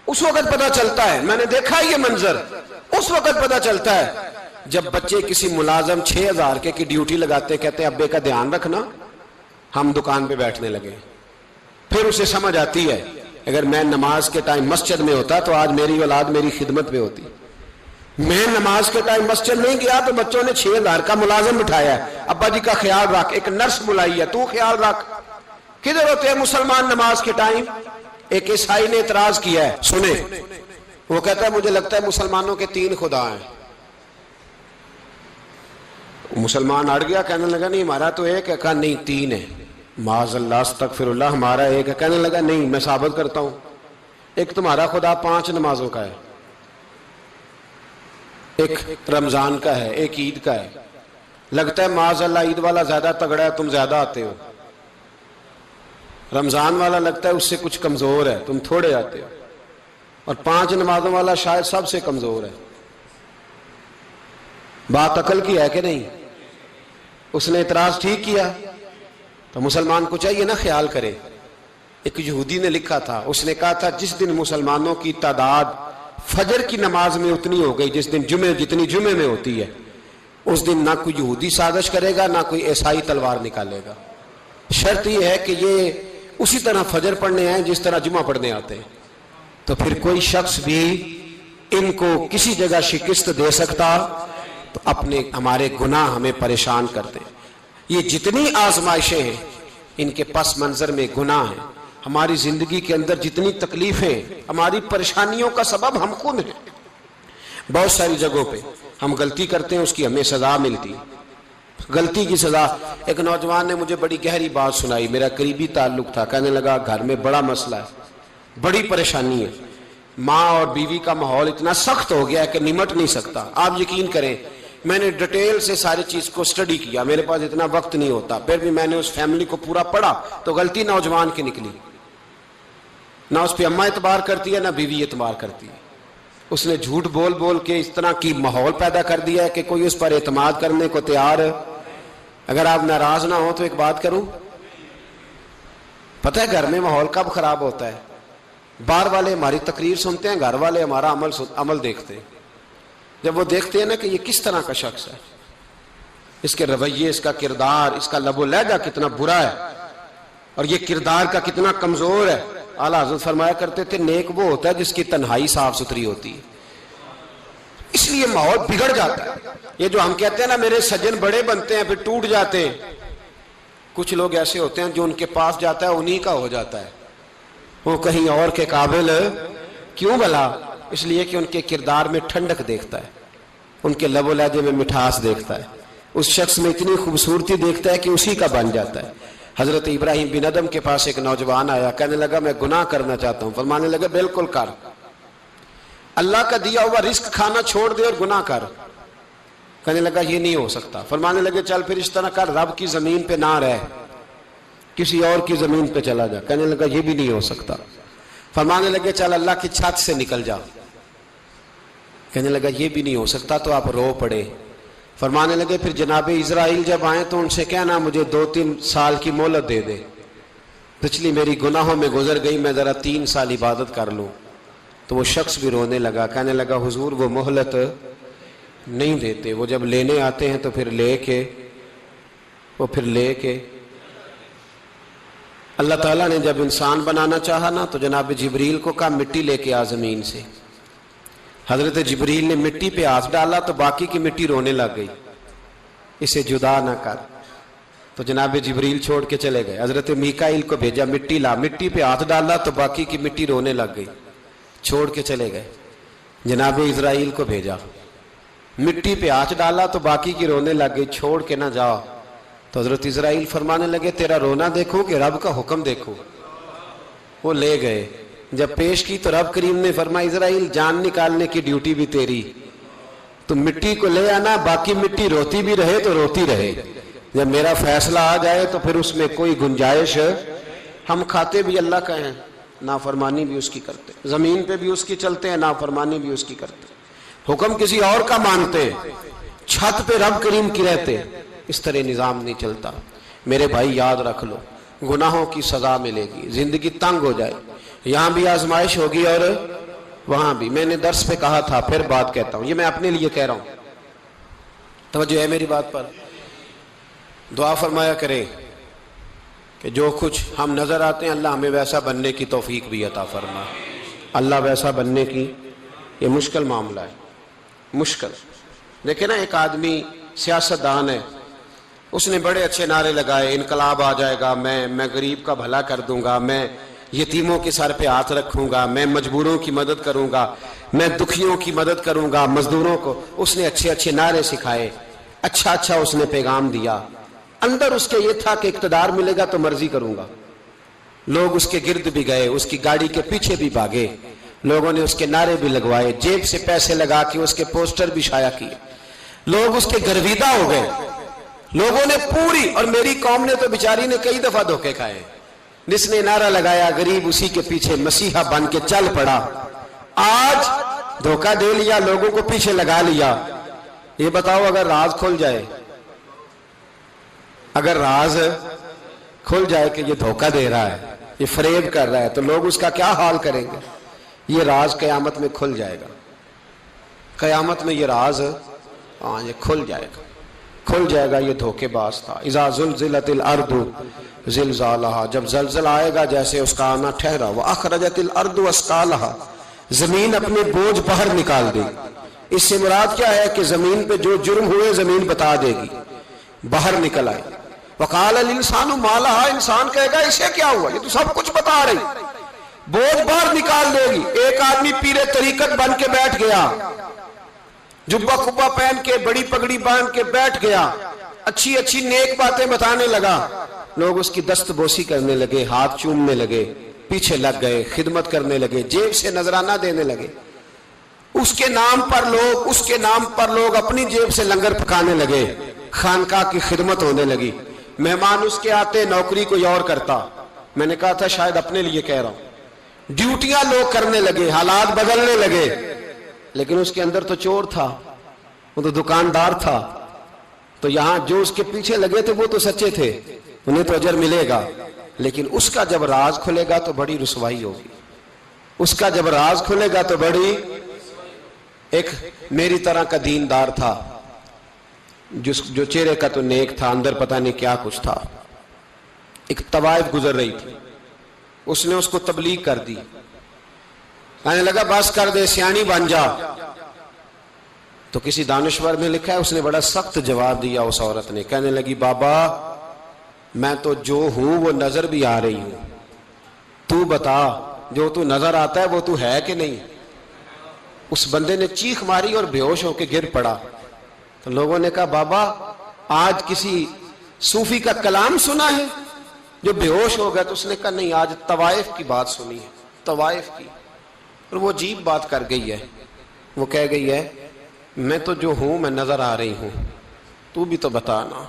اس وقت پتہ چلتا ہے۔ میں نے دیکھا یہ منظر، اس وقت پتہ چلتا ہے جب بچے کسی ملازم 6,000 کے کی ڈیوٹی لگاتے، کہتے ابے کا دھیان رکھنا، ہم دکان پہ بیٹھنے لگے۔ پھر اسے سمجھ آتی ہے اگر میں نماز کے ٹائم مسجد میں ہوتا تو آج میری اولاد میری خدمت پہ ہوتی۔ میں نماز کے ٹائم مسجد نہیں گیا تو بچوں نے 6,000 کا ملازم بٹھایا ہے، ابا جی کا خیال رکھ، ایک نرس بلائی ہے، تو خیال رکھ۔ کدھر ہوتے ہیں مسلمان نماز کے ٹائم؟ ایک عیسائی نے اعتراض کیا ہے، سنیں، وہ کہتا ہے مجھے لگتا ہے مسلمانوں کے 3 خدا ہیں۔ مسلمان اڑ گیا، کہنے لگا نہیں ہمارا تو ایک ہے، کہا نہیں 3 ہے، معاذ اللہ استغفر اللہ، ہمارا ایک ہے، کہنے لگا نہیں میں ثابت کرتا ہوں، ایک تمہارا خدا 5 نمازوں کا ہے، ایک رمضان کا ہے، ایک عید کا ہے، لگتا ہے معاذ اللہ عید والا زیادہ تگڑا ہے، تم زیادہ آتے ہو، رمضان والا لگتا ہے اس سے کچھ کمزور ہے، تم تھوڑے آتے ہو، اور 5 نمازوں والا شاید سب سے کمزور ہے۔ بات عقل کی ہے کہ نہیں؟ اس نے اعتراض ٹھیک کیا، تو مسلمان کو چاہیے نا خیال کرے۔ ایک یہودی نے لکھا تھا، اس نے کہا تھا جس دن مسلمانوں کی تعداد فجر کی نماز میں اتنی ہو گئی جس دن جتنی جمعے میں ہوتی ہے، اس دن نہ کوئی یہودی سازش کرے گا نہ کوئی عیسائی تلوار نکالے گا۔ شرط یہ ہے کہ یہ اسی طرح فجر پڑھنے آئیں جس طرح جمعہ پڑھنے آتے ہیں، تو پھر کوئی شخص بھی ان کو کسی جگہ شکست دے سکتا تو اپنے ہمارے گناہ ہمیں پریشان کرتے ہیں۔ یہ جتنی آزمائشیں ہیں ان کے پس منظر میں گناہ ہیں۔ ہماری زندگی کے اندر جتنی تکلیفیں، ہماری پریشانیوں کا سبب ہم خود ہیں۔ بہت ساری جگہوں پہ ہم غلطی کرتے ہیں، اس کی ہمیں سزا ملتی، غلطی کی سزا۔ ایک نوجوان نے مجھے بڑی گہری بات سنائی، میرا قریبی تعلق تھا، کہنے لگا گھر میں بڑا مسئلہ ہے، بڑی پریشانی ہے، ماں اور بیوی کا ماحول اتنا سخت ہو گیا ہے کہ نمٹ نہیں سکتا۔ آپ یقین کریں میں نے ڈیٹیل سے ساری چیز کو سٹڈی کیا، میرے پاس اتنا وقت نہیں ہوتا، پھر بھی میں نے اس فیملی کو پورا پڑھا تو غلطی نوجوان کی نکلی، نہ اس پہ اماں اعتبار کرتی ہے نہ بیوی اعتبار کرتی ہے۔ اس نے جھوٹ بول بول کے اس طرح کی ماحول پیدا کر دیا ہے کہ کوئی اس پر اعتماد کرنے کو تیار ہے۔ اگر آپ ناراض نہ ہو تو ایک بات کروں، پتہ ہے گھر میں ماحول کب خراب ہوتا ہے؟ باہر والے ہماری تقریر سنتے ہیں، گھر والے ہمارا عمل دیکھتے ہیں۔ جب وہ دیکھتے ہیں نا کہ یہ کس طرح کا شخص ہے، اس کے رویے، اس کا کردار، اس کا لب و لہجہ کتنا برا ہے اور یہ کردار کا کتنا کمزور ہے۔ اعلیٰ حضرت فرمایا کرتے تھے نیک وہ ہوتا ہے جس کی تنہائی صاف ستھری ہوتی ہے، اس لیے ماحول بگڑ جاتا ہے۔ یہ جو ہم کہتے ہیں نا میرے سجن بڑے بنتے ہیں پھر ٹوٹ جاتے ہیں، کچھ لوگ ایسے ہوتے ہیں جو ان کے پاس جاتا ہے انہی کا ہو جاتا ہے، وہ کہیں اور کے قابل کیوں بھلا؟ اس لیے کہ ان کے کردار میں ٹھنڈک دیکھتا ہے، ان کے لب و لہجے میں مٹھاس دیکھتا ہے، اس شخص میں اتنی خوبصورتی دیکھتا ہے کہ اسی کا بن جاتا ہے۔ حضرت ابراہیم بن ادم کے پاس ایک نوجوان آیا، کہنے لگا میں گناہ کرنا چاہتا ہوں۔ فرمانے لگا بالکل کر، اللہ کا دیا ہوا رزق کھانا چھوڑ دے اور گناہ کر۔ کہنے لگا یہ نہیں ہو سکتا۔ فرمانے لگے چل پھر اس طرح کر، رب کی زمین پہ نہ رہ، کسی اور کی زمین پہ چلا جا۔ کہنے لگا یہ بھی نہیں ہو سکتا۔ فرمانے لگے چل اللہ کی چھت سے نکل جا۔ کہنے لگا یہ بھی نہیں ہو سکتا، تو آپ رو پڑے۔ فرمانے لگے پھر جناب اسرائیل جب آئیں تو ان سے کہنا مجھے 2-3 سال کی مہلت دے دے، پچھلی میری گناہوں میں گزر گئی، میں ذرا 3 سال عبادت کر لوں۔ تو وہ شخص بھی رونے لگا، کہنے لگا حضور وہ مہلت نہیں دیتے، وہ جب لینے آتے ہیں تو پھر لے کے اللہ تعالیٰ نے جب انسان بنانا چاہا نا تو جناب جبریل کو کہا مٹی لے کے آ زمین سے۔ حضرت جبریل نے مٹی پہ ہاتھ ڈالا تو باقی کی مٹی رونے لگ گئی، اسے جدا نہ کر۔ تو جناب جبریل چھوڑ کے چلے گئے۔ حضرت میکائیل کو بھیجا، مٹی لا، مٹی پہ ہاتھ ڈالا تو باقی کی مٹی رونے لگ گئی، چھوڑ کے چلے گئے۔ جناب اسرائیل کو بھیجا، مٹی پہ ہاتھ ڈالا تو باقی کی رونے لگ گئی، چھوڑ کے نہ جاؤ۔ تو حضرت اسرائیل فرمانے لگے تیرا رونا دیکھو کہ رب کا حکم دیکھو۔ وہ لے گئے، جب پیش کی تو رب کریم نے فرمایا اسرائیل جان نکالنے کی ڈیوٹی بھی تیری، تو مٹی کو لے آنا، باقی مٹی روتی بھی رہے تو روتی رہے، جب میرا فیصلہ آ جائے تو پھر اس میں کوئی گنجائش، ہم کھاتے بھی اللہ کا ہیں، نافرمانی بھی اس کی کرتے، زمین پہ بھی اس کی چلتے ہیں، نافرمانی بھی اس کی کرتے، حکم کسی اور کا مانتے، چھت پہ رب کریم کی رہتے۔ اس طرح نظام نہیں چلتا۔ میرے بھائی یاد رکھ لو، گناہوں کی سزا ملے گی، زندگی تنگ ہو جائے، یہاں بھی آزمائش ہوگی اور وہاں بھی۔ میں نے درس پہ کہا تھا، پھر بات کہتا ہوں، یہ میں اپنے لیے کہہ رہا ہوں، توجہ ہے میری بات پر۔ دعا فرمایا کرے کہ جو کچھ ہم نظر آتے ہیں اللہ ہمیں ویسا بننے کی توفیق بھی عطا فرما۔ اللہ ویسا بننے کی، یہ مشکل معاملہ ہے، مشکل۔ دیکھیں نا ایک آدمی سیاستدان ہے، اس نے بڑے اچھے نعرے لگائے، انقلاب آ جائے گا، میں غریب کا بھلا کر دوں گا، میں یتیموں کے سر پہ ہاتھ رکھوں گا، میں مجبوروں کی مدد کروں گا، میں دکھیوں کی مدد کروں گا، مزدوروں کو۔ اس نے اچھے اچھے نعرے سکھائے، اچھا اس نے پیغام دیا، اندر اس کے یہ تھا کہ اقتدار ملے گا تو مرضی کروں گا۔ لوگ اس کے گرد بھی گئے، اس کی گاڑی کے پیچھے بھی بھاگے، لوگوں نے اس کے نعرے بھی لگوائے، جیب سے پیسے لگا کے اس کے پوسٹر بھی شائع کیے، لوگ اس کے گرویدہ ہو گئے، لوگوں نے پوری، اور میری قوم نے تو بیچاری نے کئی دفعہ دھوکے کھائے، جس نے نعرہ لگایا غریب اسی کے پیچھے مسیحا بن کے چل پڑا۔ آج دھوکہ دے لیا، لوگوں کو پیچھے لگا لیا۔ یہ بتاؤ اگر راز کھل جائے، اگر راز کھل جائے کہ یہ دھوکہ دے رہا ہے، یہ فریب کر رہا ہے، تو لوگ اس کا کیا حال کریں گے؟ یہ راز قیامت میں کھل جائے گا، قیامت میں یہ راز یہ کھل جائے گا، یہ دھوکے باز تھا۔ اذا زلزلت الارض زلزالہا، جب زلزلہ آئے گا جیسے اس کا آنا ٹھہرا، واخرجت الارض اثقالہا، زمین اپنے بوجھ باہر نکال دے گی۔ اس سے مراد کیا ہے کہ زمین پہ جو جرم ہوئے زمین بتا دے گی، باہر نکل آئے۔ وقال الانسان ما لہا، انسان کہے گا اسے کیا ہوا، یہ تو سب کچھ بتا رہی، بوجھ باہر نکال دے گی۔ ایک آدمی پیر طریقت بن کے بیٹھ گیا، جبہ کبہ پہن کے، بڑی پگڑی باندھ کے بیٹھ گیا، اچھی اچھی نیک باتیں بتانے لگا، لوگ اس کی دست بوسی کرنے لگے، ہاتھ چومنے لگے، پیچھے لگ گئے، خدمت کرنے لگے، جیب سے نذرانہ دینے لگے، اس کے نام پر لوگ اپنی جیب سے لنگر پکانے لگے، خانقاہ کی خدمت ہونے لگی، مہمان اس کے آتے، نوکری کوئی اور کرتا۔ میں نے کہا تھا شاید اپنے لیے کہہ رہا ہوں، ڈیوٹیاں لوگ کرنے لگے، حالات بدلنے لگے، لیکن اس کے اندر تو چور تھا، وہ تو دکاندار تھا، تو یہاں جو اس کے پیچھے لگے تھے وہ تو سچے تھے، انہیں تو اجر ملے گا، لیکن اس کا جب راز کھلے گا تو بڑی رسوائی ہوگی، اس کا جب راز کھلے گا تو بڑی۔ ایک میری طرح کا دیندار تھا، جو چہرے کا تو نیک تھا، اندر پتہ نہیں کیا کچھ تھا۔ ایک طوائف گزر رہی تھی، اس نے اس کو تبلیغ کر دی، کہنے لگا بس کر دے، سیانی بن جا۔ تو کسی دانشور نے لکھا ہے اس نے بڑا سخت جواب دیا اس عورت نے، کہنے لگی بابا میں تو جو ہوں وہ نظر بھی آ رہی ہوں، تو بتا جو تو نظر آتا ہے وہ تو ہے کہ نہیں؟ اس بندے نے چیخ ماری اور بے ہوش ہو کے گر پڑا. تو لوگوں نے کہا بابا آج کسی صوفی کا کلام سنا ہے جو بے ہوش ہو گیا؟ تو اس نے کہا نہیں، آج طوائف کی بات سنی ہے، طوائف کی. اور وہ عجیب بات کر گئی ہے، وہ کہہ گئی ہے میں تو جو ہوں میں نظر آ رہی ہوں، تو بھی تو بتانا،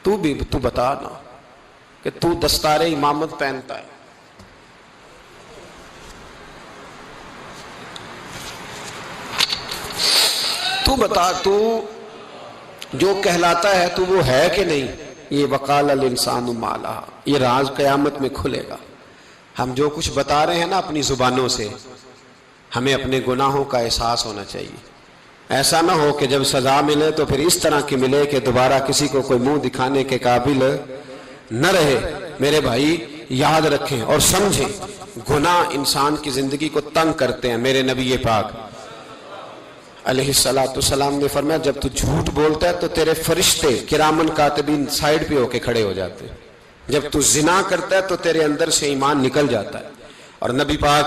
تو بتانا کہ تو دستار امامت پہنتا ہے. تو بتا تو جو کہلاتا ہے تو وہ ہے کہ نہیں؟ یہ وقال الانسان ما لہا، یہ راز قیامت میں کھلے گا. ہم جو کچھ بتا رہے ہیں نا اپنی زبانوں سے، ہمیں اپنے گناہوں کا احساس ہونا چاہیے. ایسا نہ ہو کہ جب سزا ملے تو پھر اس طرح کی ملے کہ دوبارہ کسی کو کوئی منہ دکھانے کے قابل نہ رہے. میرے بھائی یاد رکھیں اور سمجھیں، گناہ انسان کی زندگی کو تنگ کرتے ہیں. میرے نبی پاک علیہ السلام نے فرمایا جب تو جھوٹ بولتا ہے تو تیرے فرشتے کرامن کاتبین سائیڈ پہ ہو کے کھڑے ہو جاتے ہیں. جب تو زنا کرتا ہے تو تیرے اندر سے ایمان نکل جاتا ہے. اور نبی پاک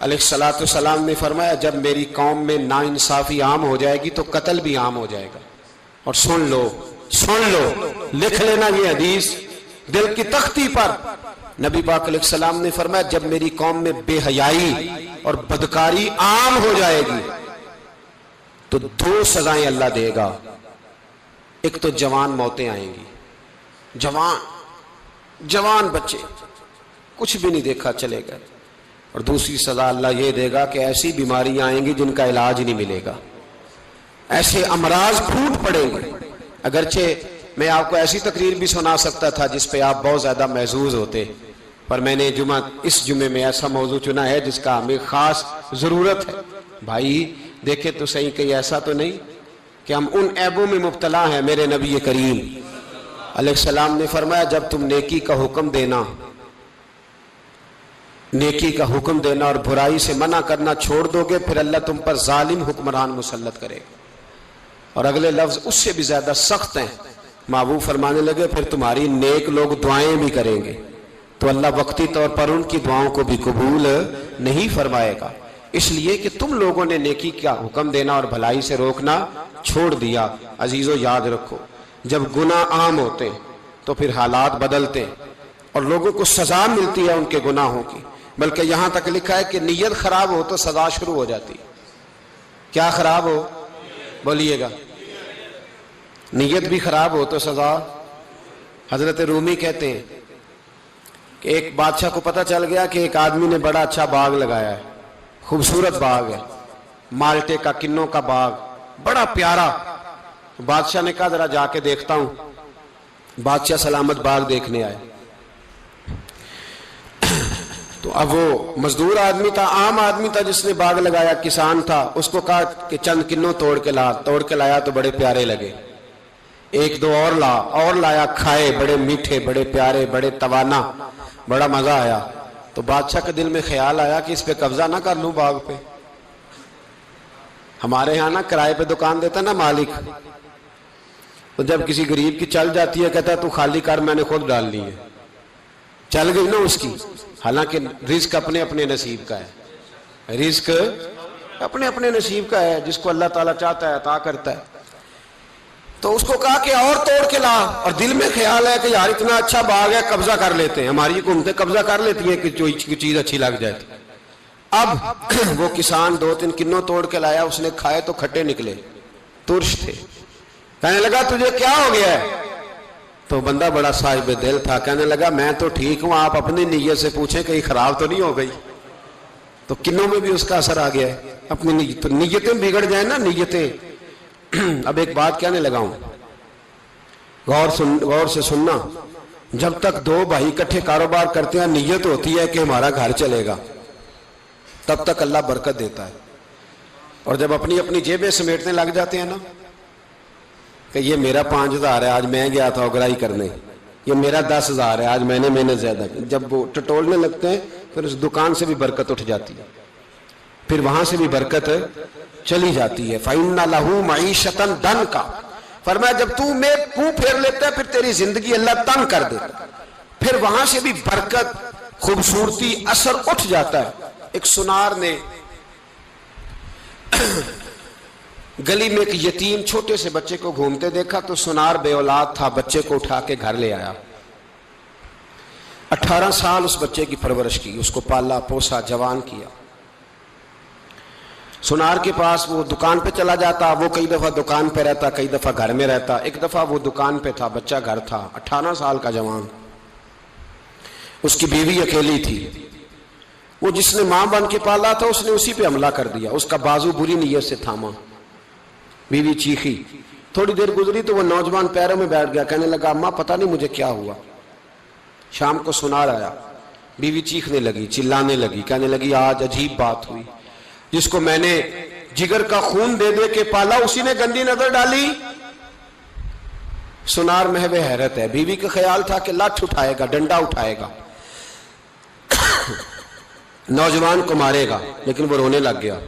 علیہ السلام نے فرمایا جب میری قوم میں ناانصافی عام ہو جائے گی تو قتل بھی عام ہو جائے گا. اور سن لو لکھ لینا یہ حدیث دل کی تختی پر. نبی پاک علیہ السلام نے فرمایا جب میری قوم میں بے حیائی اور بدکاری عام ہو جائے گی تو 2 سزائیں اللہ دے گا. ایک تو جوان موتیں آئیں گی، جوان بچے کچھ بھی نہیں دیکھا چلے گئے. اور دوسری سزا اللہ یہ دے گا کہ ایسی بیماریاں آئیں گی جن کا علاج نہیں ملے گا، ایسے امراض پھوٹ پڑیں گے. اگرچہ میں آپ کو ایسی تقریر بھی سنا سکتا تھا جس پہ آپ بہت زیادہ محظوظ ہوتے، پر میں نے اس جمعے میں ایسا موضوع چنا ہے جس کا ہمیں خاص ضرورت ہے. بھائی دیکھیں تو صحیح، کہیں ایسا تو نہیں کہ ہم ان عیبوں میں مبتلا ہیں. میرے نبی کریم علیہ السلام نے فرمایا جب تم نیکی کا حکم دینا اور برائی سے منع کرنا چھوڑ دو گے پھر اللہ تم پر ظالم حکمران مسلط کرے گا. اور اگلے لفظ اس سے بھی زیادہ سخت ہیں. محبوب فرمانے لگے پھر تمہاری نیک لوگ دعائیں بھی کریں گے تو اللہ وقتی طور پر ان کی دعاؤں کو بھی قبول نہیں فرمائے گا. اس لیے کہ تم لوگوں نے نیکی کا حکم دینا اور بھلائی سے روکنا چھوڑ دیا. عزیزو یاد رکھو جب گناہ عام ہوتے تو پھر حالات بدلتے اور لوگوں کو سزا ملتی ہے ان کے گناہوں کی. بلکہ یہاں تک لکھا ہے کہ نیت خراب ہو تو سزا شروع ہو جاتی. کیا خراب ہو؟ بولیے گا. نیت بھی خراب ہو تو سزا. حضرت رومی کہتے ہیں کہ ایک بادشاہ کو پتہ چل گیا کہ ایک آدمی نے بڑا اچھا باغ لگایا ہے، خوبصورت باغ ہے، مالٹے کا کنوں کا باغ بڑا پیارا. بادشاہ نے کہا ذرا جا کے دیکھتا ہوں. بادشاہ سلامت باغ دیکھنے آئے تو اب وہ مزدور آدمی تھا، عام آدمی تھا جس نے باغ لگایا، کسان تھا. اس کو کہا کہ چند کنوں توڑ کے لایا تو بڑے پیارے لگے. 1-2 اور لایا، کھائے، بڑے میٹھے، بڑے پیارے، بڑے توانا، بڑا مزہ آیا. تو بادشاہ کے دل میں خیال آیا کہ اس پہ قبضہ نہ کر لوں باغ پہ. ہمارے ہاں نا کرائے پہ دکان دیتا نا مالک، تو جب کسی غریب کی چل جاتی ہے کہتا ہے تو خالی کر، میں نے خود ڈال لی ہے. چل گئی نا اس کی. حالانکہ رزق اپنے اپنے نصیب کا ہے، رزق اپنے اپنے نصیب کا ہے، جس کو اللہ تعالیٰ چاہتا ہے عطا کرتا ہے. تو اس کو کہا کہ اور توڑ کے لا. اور دل میں خیال ہے کہ یار اتنا اچھا باغ ہے قبضہ کر لیتے ہیں. ہماری حکومتیں قبضہ کر لیتی ہیں کہ جو چیز اچھی لگ جائے. اب وہ کسان 2-3 کنوں توڑ کے لایا، اس نے کھائے تو کھٹے نکلے، ترش تھے. کہنے لگا تجھے کیا ہو گیا ہے؟ تو بندہ بڑا صاحب دل تھا، کہنے لگا میں تو ٹھیک ہوں، آپ اپنی نیت سے پوچھیں کہیں خراب تو نہیں ہو گئی. تو کنوں میں بھی اس کا اثر آ گیا ہے. اپنی نیتیں بگڑ جائیں نا، نیتیں. اب ایک بات کہنے لگا ہوں، غور سے سننا. جب تک 2 بھائی اکٹھے کاروبار کرتے ہیں نیت ہوتی ہے کہ ہمارا گھر چلے گا، تب تک اللہ برکت دیتا ہے. اور جب اپنی اپنی جیبیں سمیٹنے لگ جاتے ہیں نا کہ یہ میرا 5,000 ہے، آج میں گیا تھا اگرائی کرنے، یہ میرا 10,000 ہے، آج میں نے محنت زیادہ کی. جب وہ ٹٹولنے لگتے ہیں پھر اس دکان سے بھی برکت اٹھ جاتی ہے، پھر وہاں سے بھی برکت چلی جاتی ہے. فَإِنَّ لَهُ مَعِيشَةً ضَنْكَ فرمایا جب تو میں منہ پھیر لیتا ہے پھر تیری زندگی اللہ تنگ کر دیتا ہے، پھر وہاں سے بھی برکت، خوبصورتی، اثر اٹھ جاتا ہے۔ ایک سنار نے گلی میں ایک یتیم چھوٹے سے بچے کو گھومتے دیکھا تو سنار بے اولاد تھا، بچے کو اٹھا کے گھر لے آیا، 18 سال اس بچے کی پرورش کی، اس کو پالا پوسا، جوان کیا۔ سنار کے پاس وہ دکان پہ چلا جاتا، وہ کئی دفعہ دکان پہ رہتا، کئی دفعہ گھر میں رہتا۔ ایک دفعہ وہ دکان پہ تھا، بچہ گھر تھا، 18 سال کا جوان، اس کی بیوی اکیلی تھی۔ وہ جس نے ماں بن کے پالا تھا اس نے اسی پہ حملہ کر دیا، اس کا بازو بری نیت سے تھاما، بیوی چیخی۔ تھوڑی دیر گزری تو وہ نوجوان پیروں میں بیٹھ گیا، کہنے لگا اماں پتہ نہیں مجھے کیا ہوا۔ شام کو سنار آیا، بیوی چیخنے لگی، چلانے لگی، کہنے لگی آج عجیب بات ہوئی، جس کو میں نے جگر کا خون دے دے کے پالا اسی نے گندی نظر ڈالی۔ سنار محو حیرت ہے، بیوی کا خیال تھا کہ لاٹھ اٹھائے گا، ڈنڈا اٹھائے گا، نوجوان کو مارے گا، لیکن وہ رونے لگ گیا۔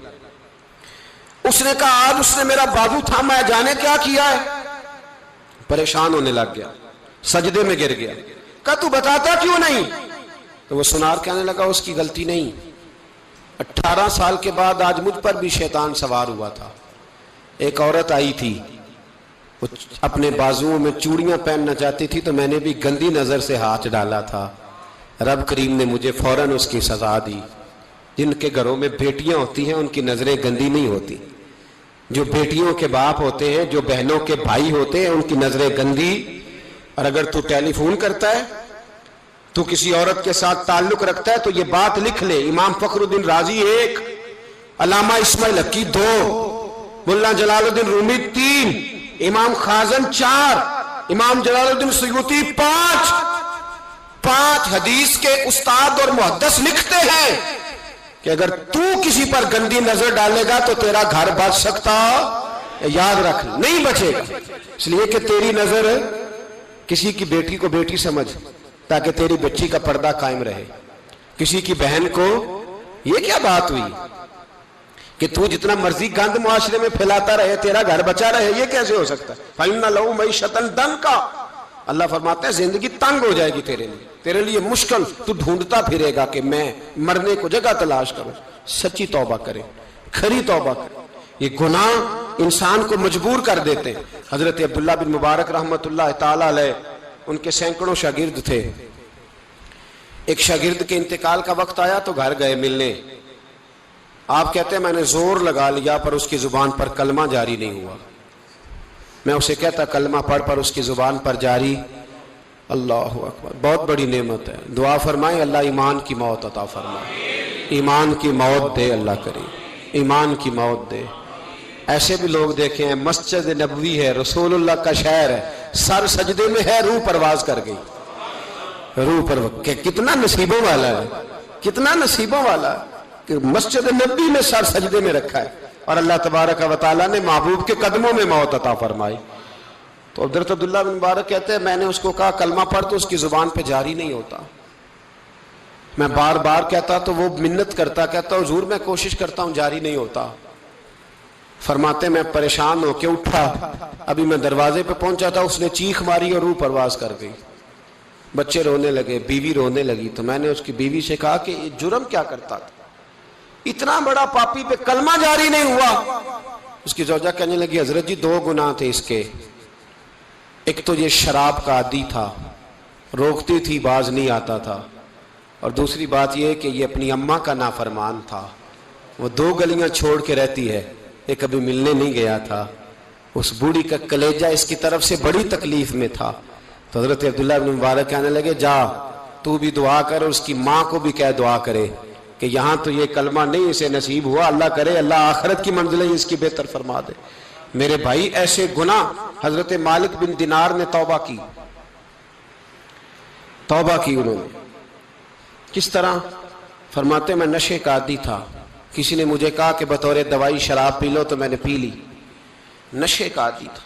اس نے کہا آج اس نے میرا بازو تھاما ہے، جانے کیا کیا ہے؟ پریشان ہونے لگ گیا، سجدے میں گر گیا، کہا تو بتاتا کیوں نہیں؟ تو وہ سنار کہنے لگا اس کی غلطی نہیں، 18 سال کے بعد آج مجھ پر بھی شیطان سوار ہوا تھا۔ ایک عورت آئی تھی، وہ اپنے بازوؤں میں چوڑیاں پہننا چاہتی تھی تو میں نے بھی گندی نظر سے ہاتھ ڈالا تھا، رب کریم نے مجھے فوراً اس کی سزا دی۔ جن کے گھروں میں بیٹیاں ہوتی ہیں ان کی نظریں گندی نہیں ہوتی، جو بیٹیوں کے باپ ہوتے ہیں، جو بہنوں کے بھائی ہوتے ہیں، ان کی نظریں گندی۔ اور اگر تو ٹیلی فون کرتا ہے، تو کسی عورت کے ساتھ تعلق رکھتا ہے تو یہ بات لکھ لے، امام فخر الدین رازی 1، علامہ اسماعیل حقی 2، ملا جلال الدین رومی 3، امام خازن 4، امام جلال الدین سیوطی 5 حدیث کے استاد اور محدث لکھتے ہیں کہ اگر تو کسی پر گندی نظر ڈالے گا تو تیرا گھر بچ سکتا، یاد رکھ نہیں بچے گا، اس لیے کہ تیری نظر کسی کی بیٹی کو بیٹی سمجھ تاکہ تیری بچی کا پردہ قائم رہے، کسی کی بہن کو۔ یہ کیا بات ہوئی کہ تو جتنا مرضی گند معاشرے میں پھیلاتا رہے تیرا گھر بچا رہے؟ یہ کیسے ہو سکتا ہے؟ فَإِنَّ لَهُ مَعِيشَةً ضَنْكَ، اللہ فرماتا ہے زندگی تنگ ہو جائے گی تیرے لیے مشکل، تو ڈھونڈتا پھرے گا کہ میں مرنے کو جگہ تلاش کروں۔ سچی توبہ کرے، کھری توبہ کرے۔ یہ گناہ انسان کو مجبور کر دیتے ہیں۔ حضرت عبداللہ بن مبارک رحمت اللہ تعالیٰ علیہ، ان کے سینکڑوں شاگرد تھے، ایک شاگرد کے انتقال کا وقت آیا تو گھر گئے ملنے۔ آپ کہتے ہیں میں نے زور لگا لیا پر اس کی زبان پر کلمہ جاری نہیں ہوا۔ میں اسے کہتا کلمہ پڑھ پر اس کی زبان پر جاری۔ اللہ اکبر، بہت بڑی نعمت ہے، دعا فرمائیں اللہ ایمان کی موت عطا فرمائے، ایمان کی موت دے اللہ کریم، ایمان کی موت دے۔ ایسے بھی لوگ دیکھے ہیں، مسجد نبوی ہے، رسول اللہ کا شہر ہے، سر سجدے میں ہے، روح پرواز کر گئی، روح پرواز۔ کتنا نصیبوں والا ہے، کتنا نصیبوں والا ہے کہ مسجد نبوی میں سر سجدے میں رکھا ہے اور اللہ تبارک و تعالیٰ نے محبوب کے قدموں میں موت عطا فرمائی۔ تو حضرت عبداللہ بن مبارک کہتے ہیں میں نے اس کو کہا کلمہ پڑھ تو اس کی زبان پہ جاری نہیں ہوتا۔ میں بار بار کہتا تو وہ منت کرتا، کہتا حضور میں کوشش کرتا ہوں جاری نہیں ہوتا۔ فرماتے میں پریشان ہو کے اٹھا، ابھی میں دروازے پہ پہنچا تھا، اس نے چیخ ماری اور روح پرواز کر گئی۔ بچے رونے لگے، بیوی رونے لگی، تو میں نے اس کی بیوی سے کہا کہ یہ جرم کیا کرتا تھا، اتنا بڑا پاپی پہ کلمہ جاری نہیں ہوا۔ اس کی زوجہ کہنے لگی حضرت جی 2 گناہ تھے اس کے، ایک تو یہ شراب کا عادی تھا، روکتی تھی باز نہیں آتا تھا، اور دوسری بات یہ کہ یہ اپنی اماں کا نافرمان تھا، وہ 2 گلیاں چھوڑ کے رہتی ہے، یہ کبھی ملنے نہیں گیا تھا، اس بوڑھی کا کلیجہ اس کی طرف سے بڑی تکلیف میں تھا۔ تو حضرت عبداللہ بن مبارک کہنے لگے جا تو بھی دعا کر، اس کی ماں کو بھی کہہ دعا کرے کہ یہاں تو یہ کلمہ نہیں اسے نصیب ہوا، اللہ کرے اللہ آخرت کی منزلیں اس کی بہتر فرما دے۔ میرے بھائی ایسے گناہ، حضرت مالک بن دینار نے توبہ کی انہوں نے، کس طرح؟ فرماتے میں نشے کا عادی تھا، کسی نے مجھے کہا کہ بطور دوائی شراب پی لو تو میں نے پی لی، نشے کا عادی تھا،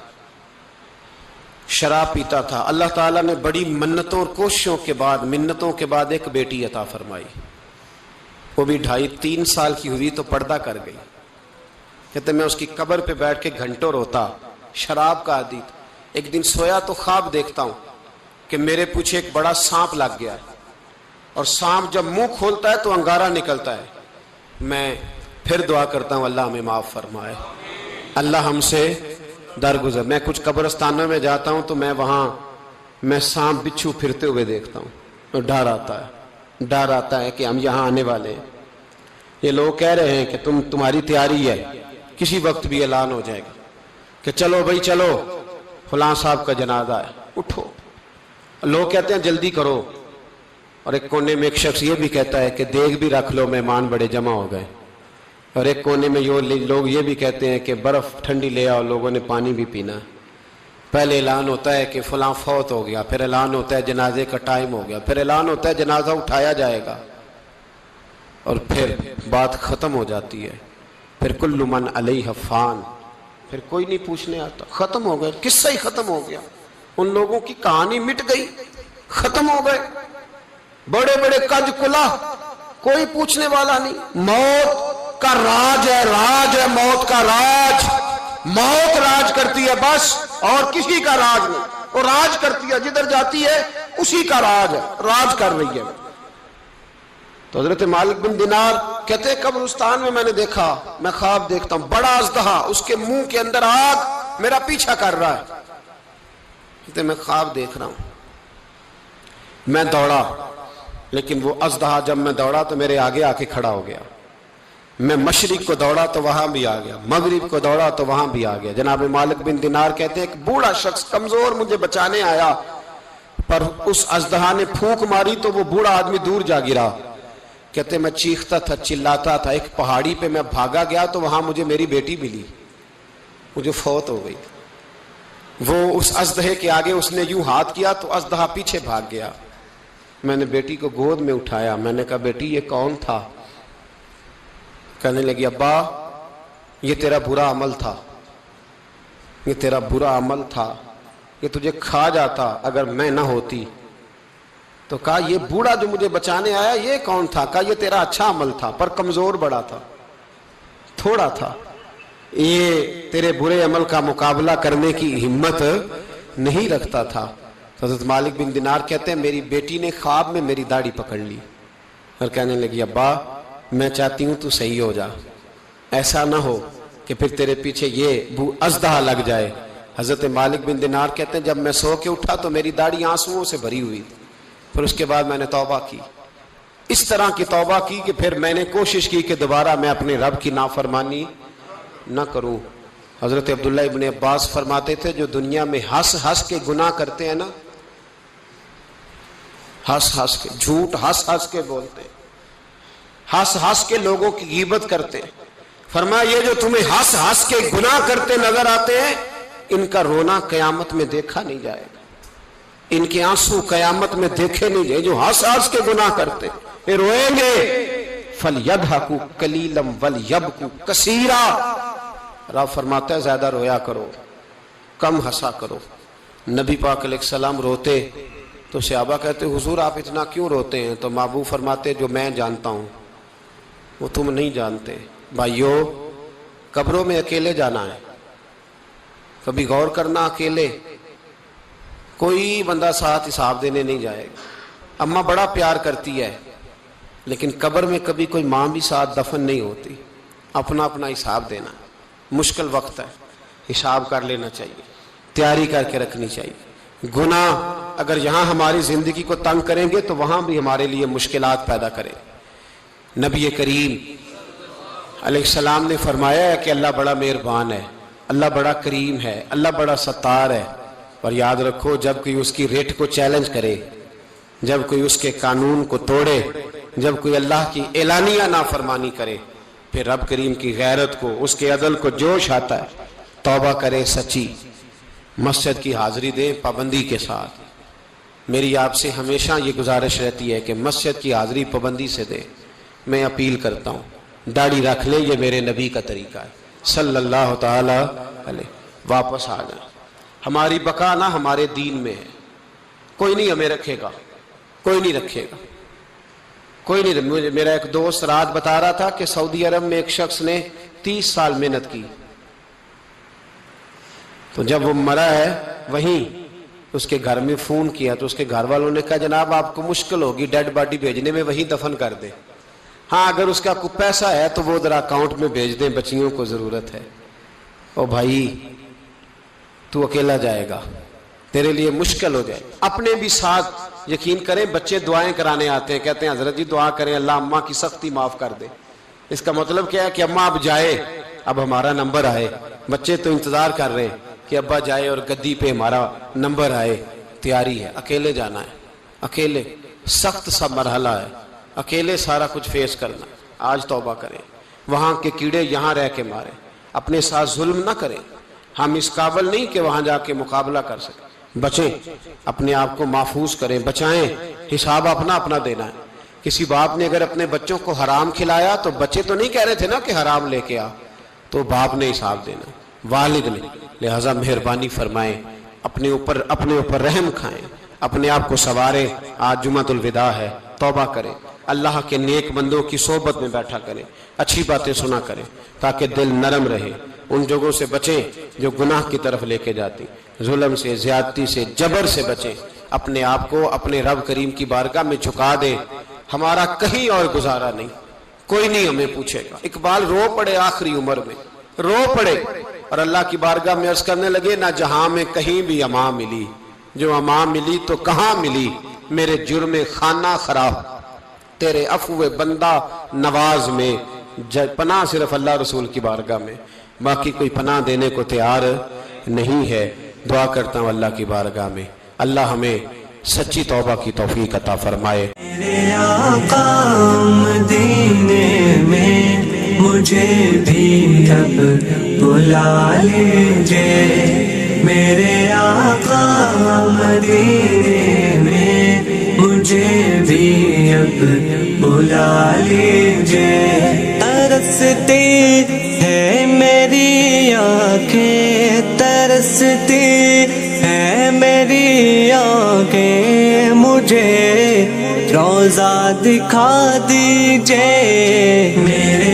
شراب پیتا تھا۔ اللہ تعالیٰ نے بڑی منتوں اور کوششوں کے بعد، منتوں کے بعد ایک بیٹی عطا فرمائی، وہ بھی 2.5-3 سال کی ہوئی تو پردہ کر گئی۔ کہتے میں اس کی قبر پہ بیٹھ کے گھنٹوں روتا، شراب کا عادی تھا، ایک دن سویا تو خواب دیکھتا ہوں کہ میرے پیچھے ایک بڑا سانپ لگ گیا ہے، اور سانپ جب منہ کھولتا ہے تو انگارہ نکلتا ہے. میں پھر دعا کرتا ہوں اللہ ہمیں معاف فرمائے، اللہ ہم سے درگزر. میں کچھ قبرستانوں میں جاتا ہوں تو میں وہاں سانپ بچھو پھرتے ہوئے دیکھتا ہوں، اور ڈر آتا ہے کہ ہم یہاں آنے والے ہیں. یہ لوگ کہہ رہے ہیں کہ تمہاری تیاری ہے، کسی وقت بھی اعلان ہو جائے گا کہ چلو بھائی چلو فلاں صاحب کا جنازہ ہے، اٹھو. لوگ کہتے ہیں جلدی کرو، اور ایک کونے میں ایک شخص یہ بھی کہتا ہے کہ دیگ بھی رکھ لو، مہمان بڑے جمع ہو گئے. اور ایک کونے میں لوگ یہ بھی کہتے ہیں کہ برف ٹھنڈی لے آؤ، لوگوں نے پانی بھی پینا. پہلے اعلان ہوتا ہے کہ فلاں فوت ہو گیا، پھر اعلان ہوتا ہے جنازے کا ٹائم ہو گیا، پھر اعلان ہوتا ہے جنازہ اٹھایا جائے گا، اور پھر بات ختم ہو جاتی ہے. پھر کل من علیہ فان، پھر کوئی نہیں پوچھنے آتا. ختم ہو گئے، قصہ ہی ختم ہو گیا. ان لوگوں کی کہانی مٹ گئی، ختم ہو گئے. بڑے بڑے کنج کلا، کوئی پوچھنے والا نہیں. موت کا راج ہے، راج ہے موت کا راج. موت راج کرتی ہے بس، اور کسی کا راج نہیں. وہ راج کرتی ہے، جدھر جاتی ہے اسی کا راج ہے، راج کر رہی ہے. تو حضرت مالک بن دینار کہتے ہیں قبرستان میں نے دیکھا، میں خواب دیکھتا ہوں بڑا اژدہا، اس کے منہ کے اندر آگ میرا پیچھا کر رہا ہے. کہتے میں خواب دیکھ رہا ہوں. میں دوڑا، لیکن وہ اژدہا جب میں دوڑا تو میرے آگے آ کے کھڑا ہو گیا. میں مشرق کو دوڑا تو وہاں بھی آ گیا، مغرب کو دوڑا تو وہاں بھی آ گیا. جناب مالک بن دینار کہتے ہیں ایک بوڑھا شخص کمزور مجھے بچانے آیا، پر اس اژدہا نے پھونک ماری تو وہ بوڑھا آدمی دور جا گرا. کہتے میں چیختا تھا، چلاتا تھا. ایک پہاڑی پہ میں بھاگا گیا تو وہاں مجھے میری بیٹی ملی، مجھے فوت ہو گئی. وہ اس اژدہے کے آگے اس نے یوں ہاتھ کیا تو اژدہا پیچھے بھاگ گیا. میں نے بیٹی کو گود میں اٹھایا، میں نے کہا بیٹی یہ کون تھا؟ کہنے لگی ابا یہ تیرا برا عمل تھا، یہ تیرا برا عمل تھا، یہ تجھے کھا جاتا اگر میں نہ ہوتی. تو کہا یہ بوڑھا جو مجھے بچانے آیا یہ کون تھا؟ کہا یہ تیرا اچھا عمل تھا، پر کمزور بڑا تھا، تھوڑا تھا، یہ تیرے برے عمل کا مقابلہ کرنے کی ہمت نہیں رکھتا تھا. حضرت مالک بن دینار کہتے ہیں میری بیٹی نے خواب میں میری داڑھی پکڑ لی اور کہنے لگی ابا میں چاہتی ہوں تو صحیح ہو جا، ایسا نہ ہو کہ پھر تیرے پیچھے یہ اژدہا لگ جائے. حضرت مالک بن دینار کہتے ہیں جب میں سو کے اٹھا تو میری داڑھی آنسوؤں سے بھری ہوئی. پھر اس کے بعد میں نے توبہ کی، اس طرح کی توبہ کی کہ پھر میں نے کوشش کی کہ دوبارہ میں اپنے رب کی نافرمانی نہ کروں. حضرت عبداللہ ابن عباس فرماتے تھے جو دنیا میں ہنس ہنس کے گناہ کرتے ہیں نا، ہنس ہنس کے جھوٹ ہنس ہنس کے بولتے، ہنس ہنس کے لوگوں کی غیبت کرتے، فرمایا یہ جو تمہیں ہنس ہنس کے گناہ کرتے نظر آتے ہیں ان کا رونا قیامت میں دیکھا نہیں جائے گا، ان کے آنسو قیامت میں دیکھے نہیں جائے. جو ہنس ہنس کے گناہ کرتے یہ روئیں گے. فَلْيَضْحَكُوا قَلِيلًا وَلْيَبْكُوا كَثِيرًا. رب فرماتا ہے زیادہ رویا کرو، کم ہنسا کرو. نبی پاک علیہ السلام روتے تو صحابہ کہتے حضور آپ اتنا کیوں روتے ہیں؟ تو محبوب فرماتے جو میں جانتا ہوں وہ تم نہیں جانتے. بھائیو قبروں میں اکیلے جانا ہے، کبھی غور کرنا، اکیلے کوئی بندہ ساتھ حساب دینے نہیں جائے گا. اماں بڑا پیار کرتی ہے لیکن قبر میں کبھی کوئی ماں بھی ساتھ دفن نہیں ہوتی. اپنا اپنا حساب دینا، مشکل وقت ہے، حساب کر لینا چاہیے، تیاری کر کے رکھنی چاہیے. گناہ اگر یہاں ہماری زندگی کو تنگ کریں گے تو وہاں بھی ہمارے لیے مشکلات پیدا کریں. نبی کریم علیہ السلام نے فرمایا ہے کہ اللہ بڑا مہربان ہے، اللہ بڑا کریم ہے، اللہ بڑا ستار ہے. اور یاد رکھو جب کوئی اس کی ریٹ کو چیلنج کرے، جب کوئی اس کے قانون کو توڑے، جب کوئی اللہ کی اعلانیہ نافرمانی کرے، پھر رب کریم کی غیرت کو، اس کے عدل کو جوش آتا ہے. توبہ کرے سچی، مسجد کی حاضری دیں پابندی کے ساتھ. میری آپ سے ہمیشہ یہ گزارش رہتی ہے کہ مسجد کی حاضری پابندی سے دیں. میں اپیل کرتا ہوں داڑھی رکھ لیں، یہ میرے نبی کا طریقہ ہے صلی اللہ تعالی علیہ. واپس آ جائیں. ہماری بقا نہ ہمارے دین میں ہے. کوئی نہیں ہمیں رکھے گا، کوئی نہیں رکھے گا، کوئی نہیں. میرا ایک دوست رات بتا رہا تھا کہ سعودی عرب میں ایک شخص نے 30 سال محنت کی، تو جب وہ مرا ہے وہیں اس کے گھر میں فون کیا تو اس کے گھر والوں نے کہا جناب آپ کو مشکل ہوگی ڈیڈ باڈی بھیجنے میں، وہیں دفن کر دیں، ہاں اگر اس کا کوئی پیسہ ہے تو وہ ذرا اکاؤنٹ میں بھیج دیں، بچیوں کو ضرورت ہے۔ او بھائی تو اکیلا جائے گا، تیرے لیے مشکل ہو جائے۔ اپنے بھی ساتھ یقین کریں، بچے دعائیں کرانے آتے ہیں، کہتے ہیں حضرت جی دعا کریں اللہ اماں کی سختی معاف کر دے۔ اس کا مطلب کیا ہے کہ اماں اب جائے، اب ہمارا نمبر آئے۔ بچے تو انتظار کر رہے ہیں کہ ابا جائے اور گدی پہ ہمارا نمبر آئے، تیاری ہے۔ اکیلے جانا ہے، اکیلے، سخت سا مرحلہ ہے، اکیلے سارا کچھ فیس کرنا۔ آج توبہ کریں، وہاں کے کیڑے یہاں رہ کے ماریں، اپنے ساتھ ظلم نہ کریں۔ ہم اس قابل نہیں کہ وہاں جا کے مقابلہ کر سکیں۔ بچیں، اپنے آپ کو محفوظ کریں، بچائیں، حساب اپنا اپنا دینا ہے۔ کسی باپ نے اگر اپنے بچوں کو حرام کھلایا تو بچے تو نہیں کہہ رہے تھے نا کہ حرام لے کے آ، تو باپ نے حساب دینا، والد نے۔ لہٰذا مہربانی فرمائیں، اپنے اوپر رحم کھائیں، اپنے آپ کو سنواریں۔ آج جمعۃ الوداع ہے، توبہ کریں، اللہ کے نیک بندوں کی صحبت میں بیٹھا کریں، اچھی باتیں سنا کریں تاکہ دل نرم رہے۔ ان جگہوں سے بچیں جو گناہ کی طرف لے کے جاتی، ظلم سے، زیادتی سے، جبر سے بچیں۔ اپنے آپ کو اپنے رب کریم کی بارگاہ میں جھکا دیں۔ ہمارا کہیں اور گزارا نہیں، کوئی نہیں ہمیں پوچھے گا۔ اقبال رو پڑے آخری عمر میں، رو پڑے اور اللہ کی بارگاہ میں عرض کرنے لگے نہ جہاں میں کہیں بھی امان ملی، جو امان ملی تو کہاں ملی، میرے جرم خانہ خراب، تیرے عفو بندہ نواز میں۔ پناہ صرف اللہ رسول کی بارگاہ میں، باقی کوئی پناہ دینے کو تیار نہیں ہے۔ دعا کرتا ہوں اللہ کی بارگاہ میں اللہ ہمیں سچی توبہ کی توفیق عطا فرمائے۔ میرے آقا مدینے میں مجھے بھی اب بلا لیجئے، میرے آقا مدینے میں مجھے بھی اب بلا لیجئے۔ ترستی ہے میری آنکھیں، ترستی ہے میری آنکھیں، مجھے روضہ دکھا دیجئے، میرے